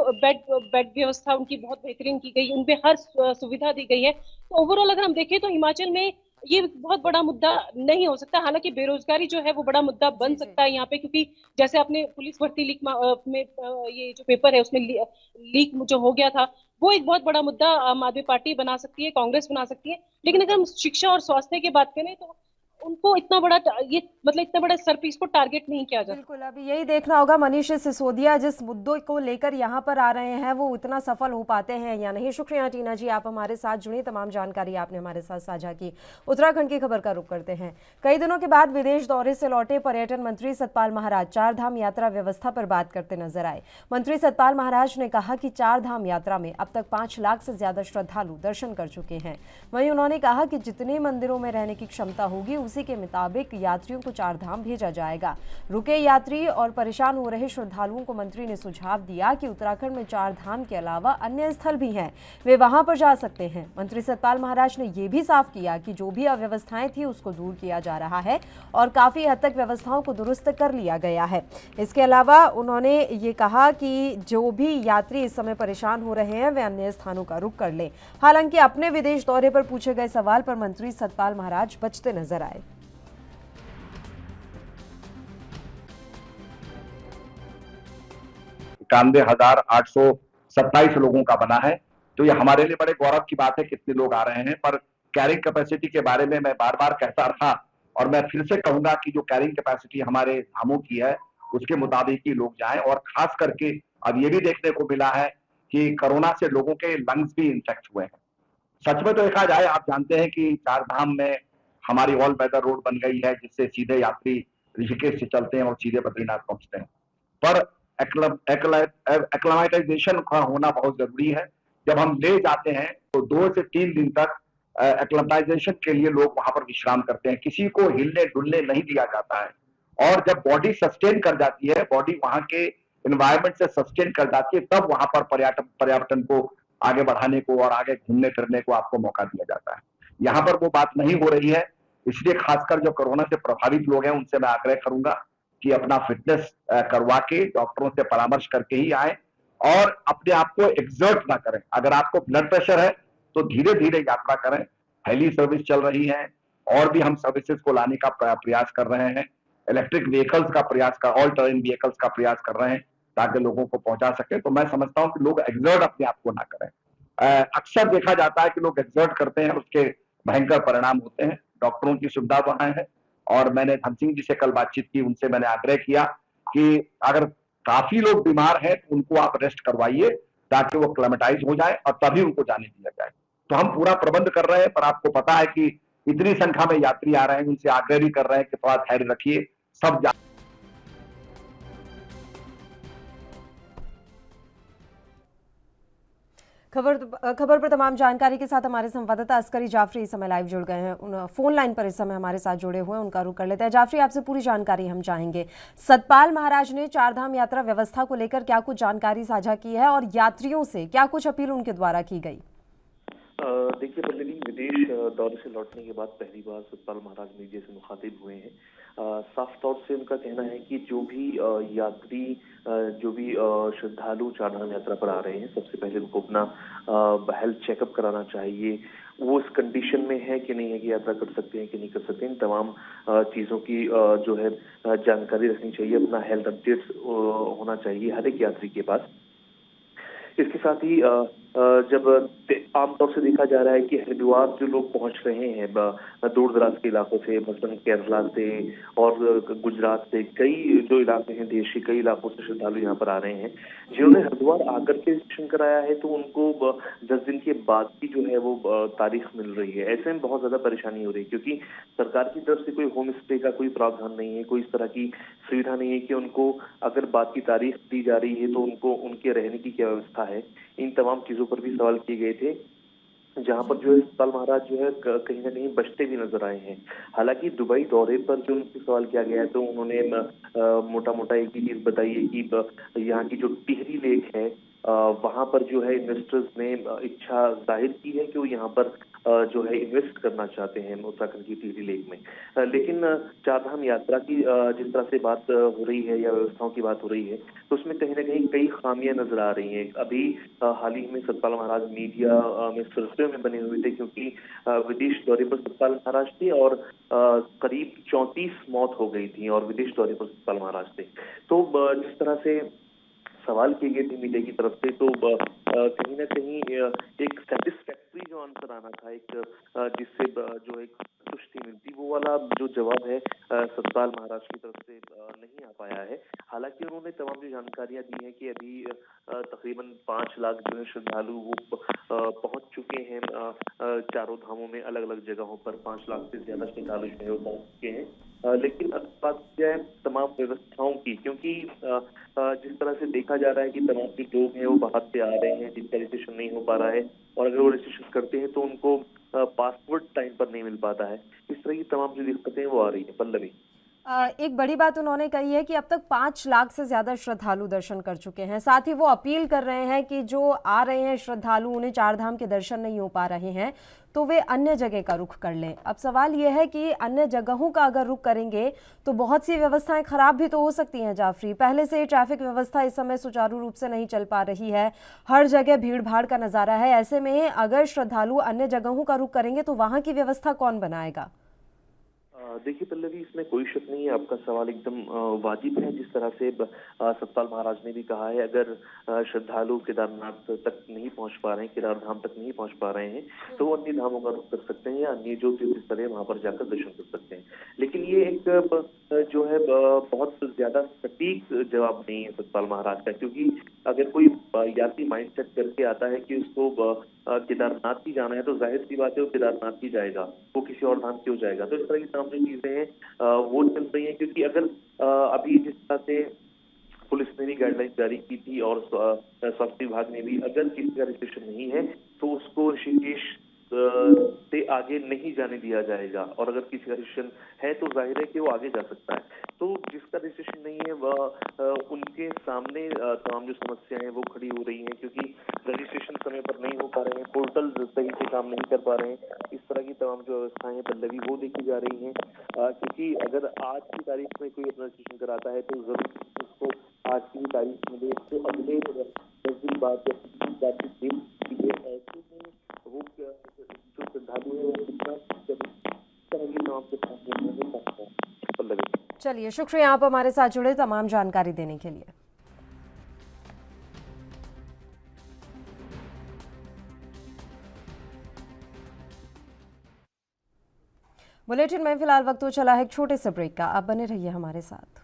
Speaker 10: व्यवस्था उनकी बहुत बेहतरीन की गई, उनपे हर सुविधा दी गई है। तो ओवरऑल अगर हम देखें तो हिमाचल में ये बहुत बड़ा मुद्दा नहीं हो सकता। हालांकि बेरोजगारी जो है वो बड़ा मुद्दा बन सकता है यहाँ पे, क्योंकि जैसे आपने पुलिस भर्ती लीक में ये जो पेपर है उसमें लीक जो हो गया था वो एक बहुत बड़ा मुद्दा आम आदमी पार्टी बना सकती है, कांग्रेस बना सकती है। लेकिन अगर हम शिक्षा और स्वास्थ्य की बात करें तो उनको इतना बड़ा इतना बड़ा सर पे इसको टारगेट नहीं किया जाता।
Speaker 1: बिल्कुल, अभी यही देखना होगा मनीष सिसोदिया जिस मुद्दों को लेकर यहाँ पर आ रहे हैं वो इतना सफल हो पाते हैं या नहीं। शुक्रिया टीना जी, आप हमारे साथ जुड़ी, तमाम जानकारी आपने हमारे साथ साझा की। उत्तराखंड की खबर का रुख करते हैं। कई दिनों के बाद विदेश दौरे से लौटे पर्यटन मंत्री सतपाल महाराज चार धाम यात्रा व्यवस्था पर बात करते नजर आए। मंत्री सतपाल महाराज ने कहा कि चार धाम यात्रा में अब तक 5 लाख से ज्यादा श्रद्धालु दर्शन कर चुके हैं। वहीं उन्होंने कहा कि जितने मंदिरों में रहने की क्षमता होगी उसी के मुताबिक यात्रियों को चार धाम भेजा जाएगा। रुके यात्री और परेशान हो रहे श्रद्धालुओं को मंत्री ने सुझाव दिया कि उत्तराखंड में चार धाम के अलावा अन्य स्थल भी हैं, वे वहां पर जा सकते हैं। मंत्री सतपाल महाराज ने यह भी साफ किया कि जो भी अव्यवस्थाएं थी उसको दूर किया जा रहा है और काफी हद तक व्यवस्थाओं को दुरुस्त कर लिया गया है। इसके अलावा उन्होंने ये कहा कि जो भी यात्री इस समय परेशान हो रहे हैं वे अन्य स्थानों का रुख कर लें। हालांकि अपने विदेश दौरे पर पूछे गए सवाल पर मंत्री सतपाल महाराज बचते नजर आए।
Speaker 11: 91,827 लोगों का बना है। तो ये हमारे लिए बड़े गौरव की बात है कितने लोग आ रहे हैं। पर कैरिंग कैपेसिटी के बारे में मैं बार बार कहता रहा और मैं फिर से कहूंगा कि जो कैरिंग कैपेसिटी हमारे धामों की है उसके मुताबिक ही लोग जाएं। और खास करके अब ये भी देखने को मिला है कि कोरोना से लोगों के लंग्स भी इन्फेक्ट हुए हैं। सच में तो देखा जाए, आप जानते हैं कि चार धाम में हमारी ऑल वेदर रोड बन गई है जिससे सीधे यात्री ऋषिकेश से चलते हैं और सीधे बद्रीनाथ पहुंचते हैं। पर एक्लेमेटाइजेशन का होना बहुत जरूरी है। जब हम ले जाते हैं तो 2 से 3 दिन तक एक्लेमेटाइजेशन के लिए लोग वहां पर विश्राम करते हैं। किसी को हिलने डुलने नहीं दिया जाता है, और जब बॉडी सस्टेन कर जाती है, बॉडी वहां के एनवायरमेंट से सस्टेन कर जाती है, तब वहां पर पर्यटन को आगे बढ़ाने को और आगे घूमने फिरने को आपको मौका दिया जाता है। यहाँ पर वो बात नहीं हो रही है, इसलिए खासकर जो कोरोना से प्रभावित लोग हैं उनसे मैं आग्रह करूंगा कि अपना फिटनेस करवा के डॉक्टरों से परामर्श करके ही आए और अपने आप को एक्सर्ट ना करें। अगर आपको ब्लड प्रेशर है तो धीरे धीरे यात्रा करें। हेली सर्विस चल रही है, और भी हम सर्विसेज को लाने का प्रयास कर रहे हैं। इलेक्ट्रिक व्हीकल्स का प्रयास कर, ऑल टर्न व्हीकल्स का प्रयास कर रहे हैं ताकि लोगों को पहुंचा सके। तो मैं समझता हूं कि लोग एक्सर्ट अपने आप को ना करें। अक्सर देखा जाता है कि लोग एक्सर्ट करते हैं, उसके भयंकर परिणाम होते हैं। डॉक्टरों की सुविधा वहां है, और मैंने धन सिंह जी से कल बातचीत की, उनसे मैंने आग्रह किया कि अगर काफी लोग बीमार हैं तो उनको आप रेस्ट करवाइए ताकि वो क्लेमेटाइज हो जाए और तभी उनको जाने दिया जाए। तो हम पूरा प्रबंध कर रहे हैं, पर आपको पता है कि इतनी संख्या में यात्री आ रहे हैं, उनसे आग्रह भी कर रहे हैं कि थोड़ा धैर्य रखिए, सब
Speaker 1: खबर पर तमाम जानकारी के साथ हमारे संवाददाता अस्करी जाफरी इस समय लाइव जुड़ गए हैं, फोन लाइन पर इस समय हमारे साथ जुड़े हुए हैं। उनका रुख कर लेते हैं। जाफरी, आपसे पूरी जानकारी हम चाहेंगे। सतपाल महाराज ने चारधाम यात्रा व्यवस्था को लेकर क्या कुछ जानकारी साझा की है और यात्रियों से क्या कुछ अपील उनके द्वारा की गई?
Speaker 12: देखिए पल्लवी, विदेश दौरे से लौटने के बाद पहली बार सतपाल महाराज मीडिया से मुखातिब हुए हैं। साफ तौर से उनका कहना है कि जो भी यात्री, जो भी श्रद्धालु चारधाम यात्रा पर आ रहे हैं, सबसे पहले उनको अपना हेल्थ चेकअप कराना चाहिए। वो इस कंडीशन में है कि नहीं है कि यात्रा कर सकते हैं कि नहीं कर सकते, इन तमाम चीज़ों की जो है जानकारी रखनी चाहिए। अपना हेल्थ अपडेट्स होना चाहिए हर एक यात्री के पास। इसके साथ ही जब आमतौर से देखा जा रहा है कि हरिद्वार जो लोग पहुंच रहे हैं दूर दराज के इलाकों से, मसलन केरला से और गुजरात से, कई जो इलाके हैं देश के कई इलाकों से श्रद्धालु यहाँ पर आ रहे हैं, जिन्होंने हरिद्वार आकर के रजिस्ट्रेशन कराया है तो उनको 10 दिन के बाद की जो है वो तारीख मिल रही है। ऐसे में बहुत ज्यादा परेशानी हो रही है क्योंकि सरकार की तरफ से कोई होम स्टे का कोई प्रावधान नहीं है, कोई इस तरह की सुविधा नहीं है कि उनको अगर बात की तारीख दी जा रही है तो उनको उनके रहने की क्या व्यवस्था है। इन तमाम चीजों पर भी सवाल किए गए थे, जहां पर जो है सतपाल महाराज जो है कहीं ना कहीं बचते भी नजर आए हैं। हालांकि दुबई दौरे पर जो उनसे सवाल किया गया है तो उन्होंने मोटा मोटा एक ही चीज बताई है कि यहाँ की जो टिहरी लेक है वहां पर जो है इन्वेस्टर्स ने इच्छा जाहिर की है कि वो यहाँ पर जो है इन्वेस्ट करना चाहते हैं उत्तराखंड की टिहरी लेक में। लेकिन चारधाम यात्रा की जिस तरह से बात हो रही है या व्यवस्थाओं की बात हो रही है तो उसमें कहीं ना कहीं कई खामियां नजर आ रही हैं। अभी हाल ही में सतपाल महाराज मीडिया में सुर्खियों में बने हुए थे क्योंकि विदेश दौरे पर सतपाल महाराज थे और करीब 34 मौत हो गई थी और विदेश दौरे पर सतपाल महाराज थे। तो जिस तरह से सवाल किए गए थे मीडिया की तरफ से तो कहीं ना कहीं एक सेटिस्फैक्ट्री जो आंसर आना था, एक जिससे जो एक संतुष्टि मिलती, वो वाला जो जवाब है सतपाल महाराज की तरफ से नहीं आ पाया है। हालांकि उन्होंने तमाम जो जानकारियां दी हैं कि अभी तकरीबन 5 लाख जो है श्रद्धालु वो पहुंच चुके हैं चारों धामों में, अलग अलग जगहों पर 5 लाख से ज्यादा श्रद्धालु जो है वो पहुंच चुके हैं। लेकिन अब बात जाए तमाम व्यवस्थाओं की, क्योंकि जिस तरह से देखा जा रहा है कि तमाम जो लोग हैं वो बाहर से आ रहे हैं जिनका रजिस्ट्रेशन नहीं हो पा रहा है और अगर वो रजिस्ट्रेशन करते हैं तो उनको पासपोर्ट टाइम पर नहीं मिल पाता है। इस तरह की तमाम जो दिक्कतें वो आ रही है। पल्लवी,
Speaker 1: एक बड़ी बात उन्होंने कही है कि अब तक 5 लाख से ज्यादा श्रद्धालु दर्शन कर चुके हैं। साथ ही वो अपील कर रहे हैं कि जो आ रहे हैं श्रद्धालु, उन्हें चारधाम के दर्शन नहीं हो पा रहे हैं तो वे अन्य जगह का रुख कर लें। अब सवाल यह है कि अन्य जगहों का अगर रुख करेंगे तो बहुत सी व्यवस्थाएं खराब भी तो हो सकती हैं। जाफरी, पहले से ट्रैफिक व्यवस्था इस समय सुचारू रूप से नहीं चल पा रही है, हर जगह भीड़ भाड़ का नजारा है। ऐसे में अगर श्रद्धालु अन्य जगहों का रुख करेंगे तो वहां की व्यवस्था कौन बनाएगा?
Speaker 12: देखिए पल्लवी, इसमें कोई शक नहीं है, आपका सवाल एकदम वाजिब है। जिस तरह से सतपाल महाराज ने भी कहा है, अगर श्रद्धालु केदारनाथ तक नहीं पहुंच पा रहे हैं, केदारधाम तक नहीं पहुंच पा रहे हैं तो वो अन्य धामों का रुख कर सकते हैं या अन्य जो तीर्थस्थल है वहां पर जाकर दर्शन कर सकते हैं। लेकिन ये एक जो है बहुत ज्यादा सटीक जवाब नहीं है सतपाल महाराज का, क्योंकि अगर कोई यात्री माइंड सेट करके आता है कि उसको केदारनाथ ही जाना है तो जाहिर सी बात है वो केदारनाथ ही जाएगा, वो किसी और धाम क्यों जाएगा। तो इस तरह की तमाम जो चीजें हैं वो चल रही हैं, क्योंकि अगर अभी जिस तरह से पुलिस ने भी गाइड गाइडलाइन जारी की थी और स्वास्थ्य विभाग ने भी, अगर किसी का रजिस्ट्रेशन नहीं है तो उसको ऋषिकेश से आगे नहीं जाने दिया जाएगा, और अगर किसी का रजिस्ट्रेशन है तो जाहिर है कि वो आगे जा सकता है। तो जिसका रजिस्ट्रेशन नहीं है वह उनके सामने तमाम जो समस्याएं हैं वो खड़ी हो रही हैं, क्योंकि रजिस्ट्रेशन समय पर नहीं हो पा रहे हैं, पोर्टल सही से काम नहीं कर पा रहे हैं, इस तरह की तमाम जो व्यवस्थाएं पल्लवी वो देखी जा रही हैं। क्योंकि अगर आज की तारीख में कोई अपना रजिस्ट्रेशन कराता है तो जरूर उसको आज की तारीख में इससे अगले 10 दिन बाद ऐसे में वो जो श्रद्धालु है वो कितना तरह की तमाम के सामने।
Speaker 1: चलिए, शुक्रिया आप हमारे साथ जुड़े तमाम जानकारी देने के लिए। बुलेटिन में फिलहाल वक्त हो चला है एक छोटे से ब्रेक का। आप बने रहिए हमारे साथ।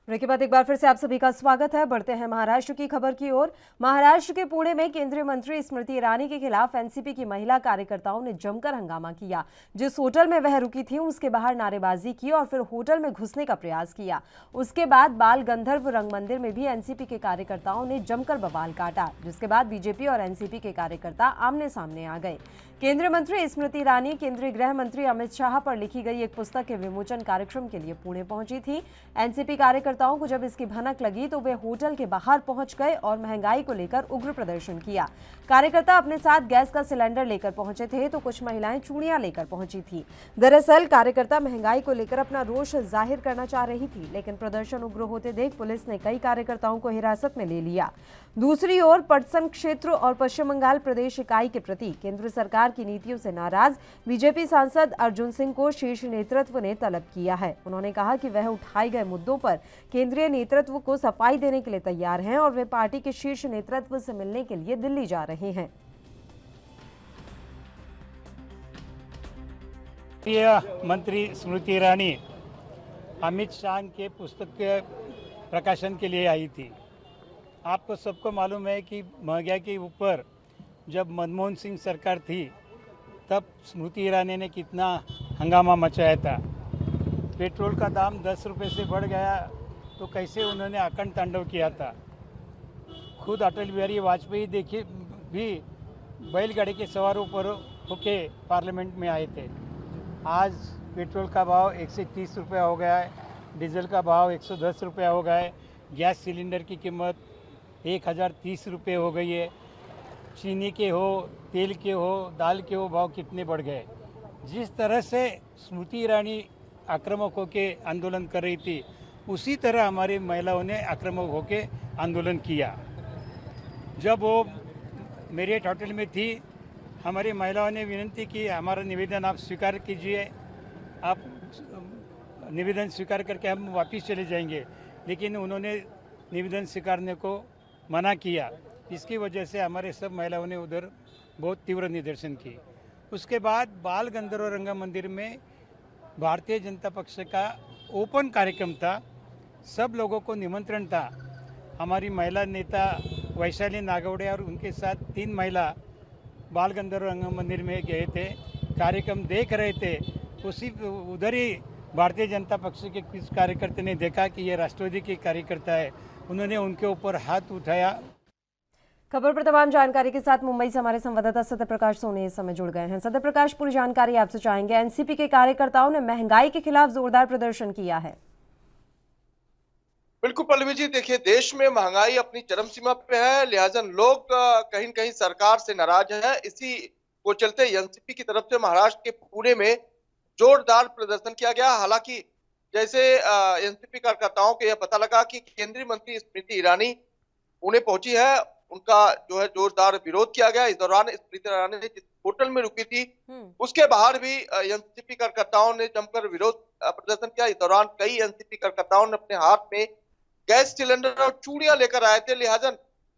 Speaker 1: ब्रेक के बाद एक बार फिर से आप सभी का स्वागत है। बढ़ते हैं महाराष्ट्र की खबर की ओर। महाराष्ट्र के पुणे में केंद्रीय मंत्री स्मृति ईरानी के खिलाफ एनसीपी की महिला कार्यकर्ताओं ने जमकर हंगामा किया। जिस होटल में वह रुकी थी उसके बाहर नारेबाजी की और फिर होटल में घुसने का प्रयास किया। उसके बाद बाल गंधर्व रंग मंदिर में भी एनसीपी के कार्यकर्ताओं ने जमकर बवाल काटा, जिसके बाद बीजेपी और एनसीपी के कार्यकर्ता आमने सामने आ गए। केंद्रीय मंत्री स्मृति ईरानी केंद्रीय गृह मंत्री अमित शाह पर लिखी गई एक पुस्तक के विमोचन कार्यक्रम के लिए पुणे पहुंची थी। एनसीपी कार्यकर्ताओं को जब इसकी भनक लगी तो वे होटल के बाहर पहुंच गए और महंगाई को लेकर उग्र प्रदर्शन किया। कार्यकर्ता अपने साथ गैस का सिलेंडर लेकर पहुंचे थे तो कुछ महिलाएं चूड़ियां लेकर पहुंची थी। दरअसल कार्यकर्ता महंगाई को लेकर अपना रोष जाहिर करना चाह रही थी, लेकिन प्रदर्शन उग्र होते देख पुलिस ने कई कार्यकर्ताओं को हिरासत में ले लिया। दूसरी ओर पटसन क्षेत्र और पश्चिम बंगाल प्रदेश इकाई के प्रति केंद्र सरकार की नीतियों से नाराज बीजेपी सांसद अर्जुन सिंह को शीर्ष नेतृत्व ने तलब किया है। उन्होंने कहा कि वह उठाए गए मुद्दों पर केंद्रीय नेतृत्व को सफाई देने के लिए तैयार हैं और वे पार्टी के शीर्ष नेतृत्व से मिलने के लिए दिल्ली जा रहे हैं।
Speaker 13: मंत्री स्मृति ईरानी अमित शाह के पुस्तक के प्रकाशन के लिए आई थी। आपको सबको मालूम है कि महंगाई के ऊपर जब मनमोहन सिंह सरकार थी तब स्मृति ईरानी ने कितना हंगामा मचाया था। पेट्रोल का दाम 10 रुपये से बढ़ गया तो कैसे उन्होंने अखंड तांडव किया था। खुद अटल बिहारी वाजपेयी देखिए भी बैलगाड़ी के सवारों पर होके पार्लियामेंट में आए थे। आज पेट्रोल का भाव 130 रुपया हो गया है, डीजल का भाव 110 रुपया हो गया है, गैस सिलेंडर की कीमत 1030 रुपये हो गई है। चीनी के हो, तेल के हो, दाल के हो भाव कितने बढ़ गए। जिस तरह से स्मृति ईरानी आक्रामक होकर आंदोलन कर रही थी उसी तरह हमारी महिलाओं ने आक्रामक होकर आंदोलन किया। जब वो मेरियट होटल में थी हमारी महिलाओं ने विनती की हमारा निवेदन आप स्वीकार कीजिए, आप निवेदन स्वीकार करके हम वापस चले जाएंगे, लेकिन उन्होंने निवेदन स्वीकारने को मना किया। इसकी वजह से हमारे सब महिलाओं ने उधर बहुत तीव्र निदर्शन किए। उसके बाद बाल गंधर्व रंग मंदिर में भारतीय जनता पक्ष का ओपन कार्यक्रम था, सब लोगों को निमंत्रण था। हमारी महिला नेता वैशाली नागवड़े और उनके साथ 3 महिला बाल गंधर्व रंग मंदिर में गए थे, कार्यक्रम देख रहे थे। उसी उधर ही भारतीय जनता पक्ष के कुछ कार्यकर्ता ने देखा कि ये राष्ट्रवादी के कार्यकर्ता है, उन्होंने उनके ऊपर हाथ उठाया।
Speaker 1: खबर पर तमाम जानकारी के साथ मुंबई से हमारे संवाददाता सत्यप्रकाश सोनी इस समय जुड़ गए हैं। सत्यप्रकाश, पूरी जानकारी आपसे चाहेंगे। एनसीपी के कार्यकर्ताओं ने महंगाई के खिलाफ जोरदार प्रदर्शन किया है।
Speaker 14: बिल्कुल पल्लवी जी, देखिए देश में महंगाई अपनी चरम सीमा पे है, लिहाजा लोग कहीं न कहीं सरकार से नाराज है। इसी को चलते एनसीपी की तरफ से महाराष्ट्र के पुणे में जोरदार प्रदर्शन किया गया। हालांकि जैसे एनसीपी कार्यकर्ताओं को यह पता लगा कि केंद्रीय मंत्री स्मृति ईरानी पुणे पहुंची है, उनका जो है जोरदार विरोध किया गया। इस दौरान स्मृति ईरानी ने जिस होटल में रुकी थी उसके बाहर भी एनसीपी कार्यकर्ताओं ने जमकर विरोध प्रदर्शन किया। इस दौरान कई एनसीपी कार्यकर्ताओं ने अपने हाथ में गैस सिलेंडर और चूड़ियां लेकर आए थे, लिहाजा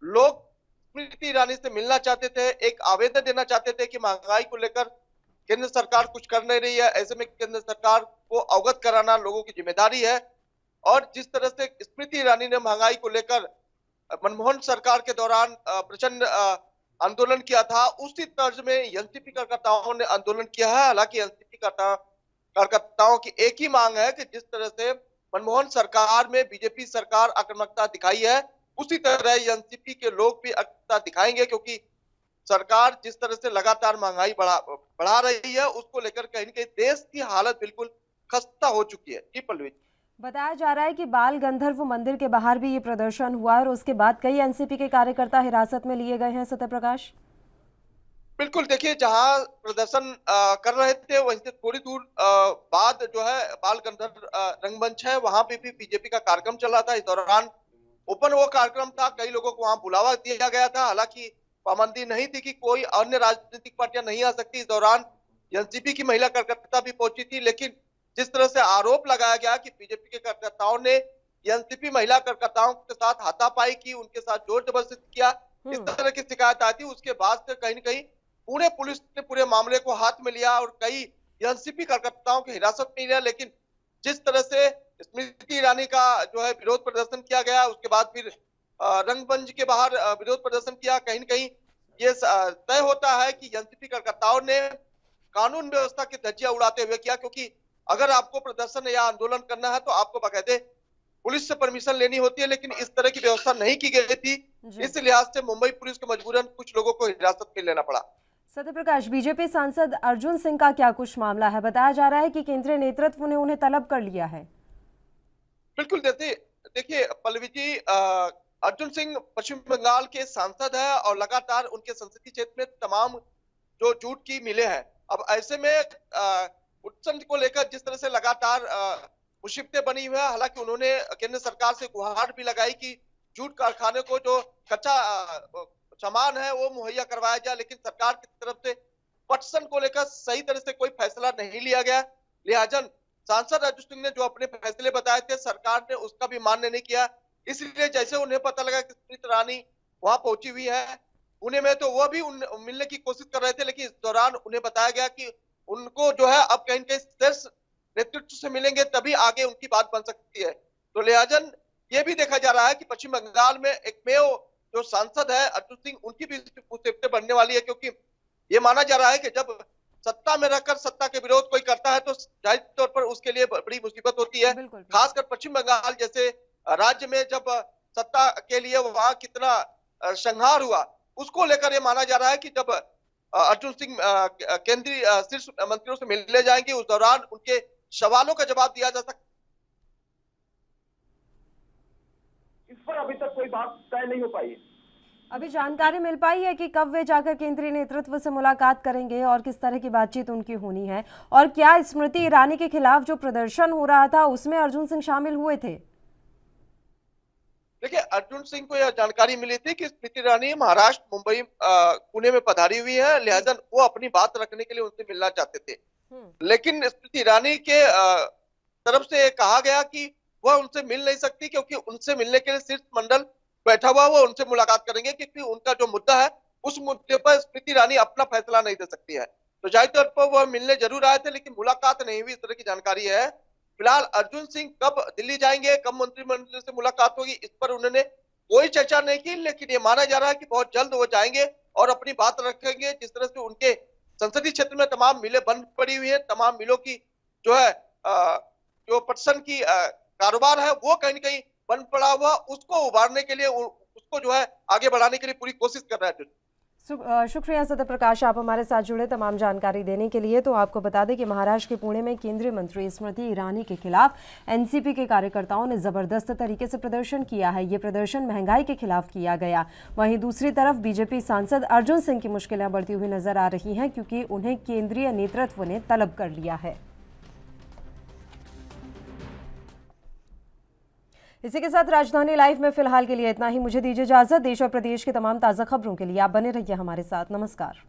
Speaker 14: लोग स्मृति ईरानी से मिलना चाहते थे, एक आवेदन देना चाहते थे कि महंगाई को लेकर केंद्र सरकार कुछ कर नहीं रही है, ऐसे में केंद्र सरकार को अवगत कराना लोगों की जिम्मेदारी है। और जिस तरह से स्मृति ईरानी ने महंगाई को लेकर मनमोहन सरकार के दौरान प्रचंड आंदोलन किया था, उसी तर्ज में एनसीपी कार्यकर्ताओं ने आंदोलन किया है। हालांकि एनसीपी कार्यकर्ताओं की एक ही मांग है कि जिस तरह से मनमोहन सरकार में बीजेपी सरकार आक्रामकता दिखाई है, उसी तरह एनसीपी के लोग भी आक्रामकता दिखाएंगे, क्योंकि सरकार जिस तरह से लगातार महंगाई बढ़ा रही है, उसको लेकर कहीं न कहीं देश की हालत बिल्कुल खस्ता हो चुकी है। जी पल्लवी,
Speaker 1: बताया जा रहा है कि बाल गंधर्व मंदिर के बाहर भी ये प्रदर्शन हुआ और उसके बाद कई एनसीपी के कार्यकर्ता हिरासत में लिए गए हैं। सत्य प्रकाश,
Speaker 14: बिल्कुल, देखिए जहां प्रदर्शन कर रहे थे वहीं से थोड़ी दूर बाद जो है बाल गंधर्व रंगमंच है, वहां पे भी बीजेपी का कार्यक्रम चल रहा था। इस दौरान ओपन वो कार्यक्रम था, कई लोगों को वहां बुलावा दिया गया था। हालांकि पाबंदी नहीं थी कि कोई अन्य राजनीतिक पार्टियां नहीं आ सकती। इस दौरान एनसीपी की महिला कार्यकर्ता भी पहुंची थी, लेकिन जिस तरह से आरोप लगाया गया कि बीजेपी के कार्यकर्ताओं ने एनसीपी महिला कार्यकर्ताओं के साथ हाथापाई की, उनके साथ जोर जबरदस्ती किया, इस तरह की शिकायत आई थी। उसके बाद से कहीं न कहीं पुणे पुलिस ने पूरे मामले को हाथ में लिया और कई एनसीपी कार्यकर्ताओं की हिरासत में लिया। लेकिन जिस तरह से स्मृति ईरानी का जो है विरोध प्रदर्शन किया गया, उसके बाद फिर रंगमंच के बाहर विरोध प्रदर्शन किया, कहीं न कहीं ये तय होता है कि एनसीपी कार्यकर्ताओं ने कानून व्यवस्था की धज्जियां उड़ाते हुए किया, क्योंकि अगर आपको प्रदर्शन या आंदोलन करना है तो आपको बाकायदे पुलिस से परमिशन लेनी होती है, लेकिन इस तरह की व्यवस्था नहीं की गई थी। इस लिहाज से मुंबई पुलिस को मजबूरन कुछ लोगों को हिरासत में लेना पड़ा।
Speaker 1: सत्य प्रकाश, बीजेपी सांसद अर्जुन सिंह का क्या कुछ मामला है? बताया जा रहा है कि केंद्रीय नेतृत्व ने उन्हें तलब कर लिया है।
Speaker 14: बिल्कुल, देखिए पल्लवी जी, अर्जुन सिंह पश्चिम बंगाल के सांसद है और लगातार उनके संसदीय क्षेत्र में तमाम जो जूट की मिलें हैं। अब ऐसे में उत्सव को लेकर जिस तरह से लगातार मुसीबतें बनी हुई है, हालांकि उन्होंने केंद्र सरकार से गुहार भी लगाई कि जूट कारखाने को जो कच्चा सामान है वो मुहैया करवाया जाए, लेकिन सरकार की तरफ से पटसन को लेकर सही तरह से कोई फैसला नहीं लिया गया। लिहाजा सांसद अर्जुन सिंह ने जो अपने फैसले बताए थे, सरकार ने उसका भी मान्य नहीं किया। इसलिए जैसे उन्हें पता लगा कि स्मृति ईरानी वहां पहुंची हुई है पुणे में, तो वह भी मिलने की कोशिश कर रहे थे, लेकिन इस दौरान उन्हें बताया गया कि उनको जो है अब कहीं कहीं शीर्ष नेतृत्व से मिलेंगे तभी आगे उनकी बात बन सकती है। तो लिहाजा ये भी देखा जा रहा है कि पश्चिम बंगाल में एकमेव जो सांसद है अर्जुन सिंह, उनकी भी मुसीबतें बढ़ने वाली है, क्योंकि ये माना जा रहा है कि जब सत्ता में रहकर सत्ता के विरोध कोई करता है तो जाहिर तौर पर उसके लिए बड़ी मुसीबत होती है। खासकर पश्चिम बंगाल जैसे राज्य में जब सत्ता के लिए वहां कितना संहार हुआ, उसको लेकर ये माना जा रहा है कि जब अर्जुन सिंह केंद्रीय शीर्ष मंत्रियों से मिलने जाएंगे, उस दौरान उनके सवालों का जवाब दिया जा सकता।
Speaker 15: इस पर अभी तक कोई बात तय नहीं हो पाई।
Speaker 1: अभी जानकारी मिल पाई है कि कब वे जाकर केंद्रीय नेतृत्व से मुलाकात करेंगे और किस तरह की बातचीत उनकी होनी है, और क्या स्मृति ईरानी के खिलाफ जो प्रदर्शन हो रहा था उसमें अर्जुन सिंह शामिल हुए थे?
Speaker 14: देखिए, अर्जुन सिंह को यह जानकारी मिली थी कि स्मृति ईरानी महाराष्ट्र मुंबई पुणे में पधारी हुई है, लिहाजा वो अपनी बात रखने के लिए उनसे मिलना चाहते थे। लेकिन स्मृति ईरानी के तरफ से कहा गया कि वह उनसे मिल नहीं सकती, क्योंकि उनसे मिलने के लिए शीर्ष मंडल बैठा हुआ, वो उनसे मुलाकात करेंगे, क्योंकि उनका जो मुद्दा है उस मुद्दे पर स्मृति ईरानी अपना फैसला नहीं दे सकती है। तो जाहिर तौर पर वह मिलने जरूर आए थे, लेकिन मुलाकात नहीं हुई, इस तरह की जानकारी है। फिलहाल अर्जुन सिंह कब दिल्ली जाएंगे, कब मंत्रिमंडल से मुलाकात होगी, इस पर उन्होंने कोई चर्चा नहीं की, लेकिन ये माना जा रहा है कि बहुत जल्द वो जाएंगे और अपनी बात रखेंगे। जिस तरह से उनके संसदीय क्षेत्र में तमाम मिलें बंद पड़ी हुई है, तमाम मिलों की जो है जो पटसन की कारोबार है वो कहीं न कहीं बंद पड़ा हुआ, उसको उबारने के लिए, उसको जो है आगे बढ़ाने के लिए पूरी कोशिश कर रहा है।
Speaker 1: शुक्रिया सत्य प्रकाश, आप हमारे साथ जुड़े तमाम जानकारी देने के लिए। तो आपको बता दें कि महाराष्ट्र के पुणे में केंद्रीय मंत्री स्मृति ईरानी के खिलाफ एनसीपी के कार्यकर्ताओं ने जबरदस्त तरीके से प्रदर्शन किया है। ये प्रदर्शन महंगाई के खिलाफ किया गया। वहीं दूसरी तरफ बीजेपी सांसद अर्जुन सिंह की मुश्किलें बढ़ती हुई नजर आ रही हैं, क्योंकि उन्हें केंद्रीय नेतृत्व ने तलब कर लिया है। इसी के साथ राजधानी लाइव में फिलहाल के लिए इतना ही। मुझे दीजिए इजाजत। देश और प्रदेश के तमाम ताज़ा खबरों के लिए आप बने रहिए हमारे साथ। नमस्कार।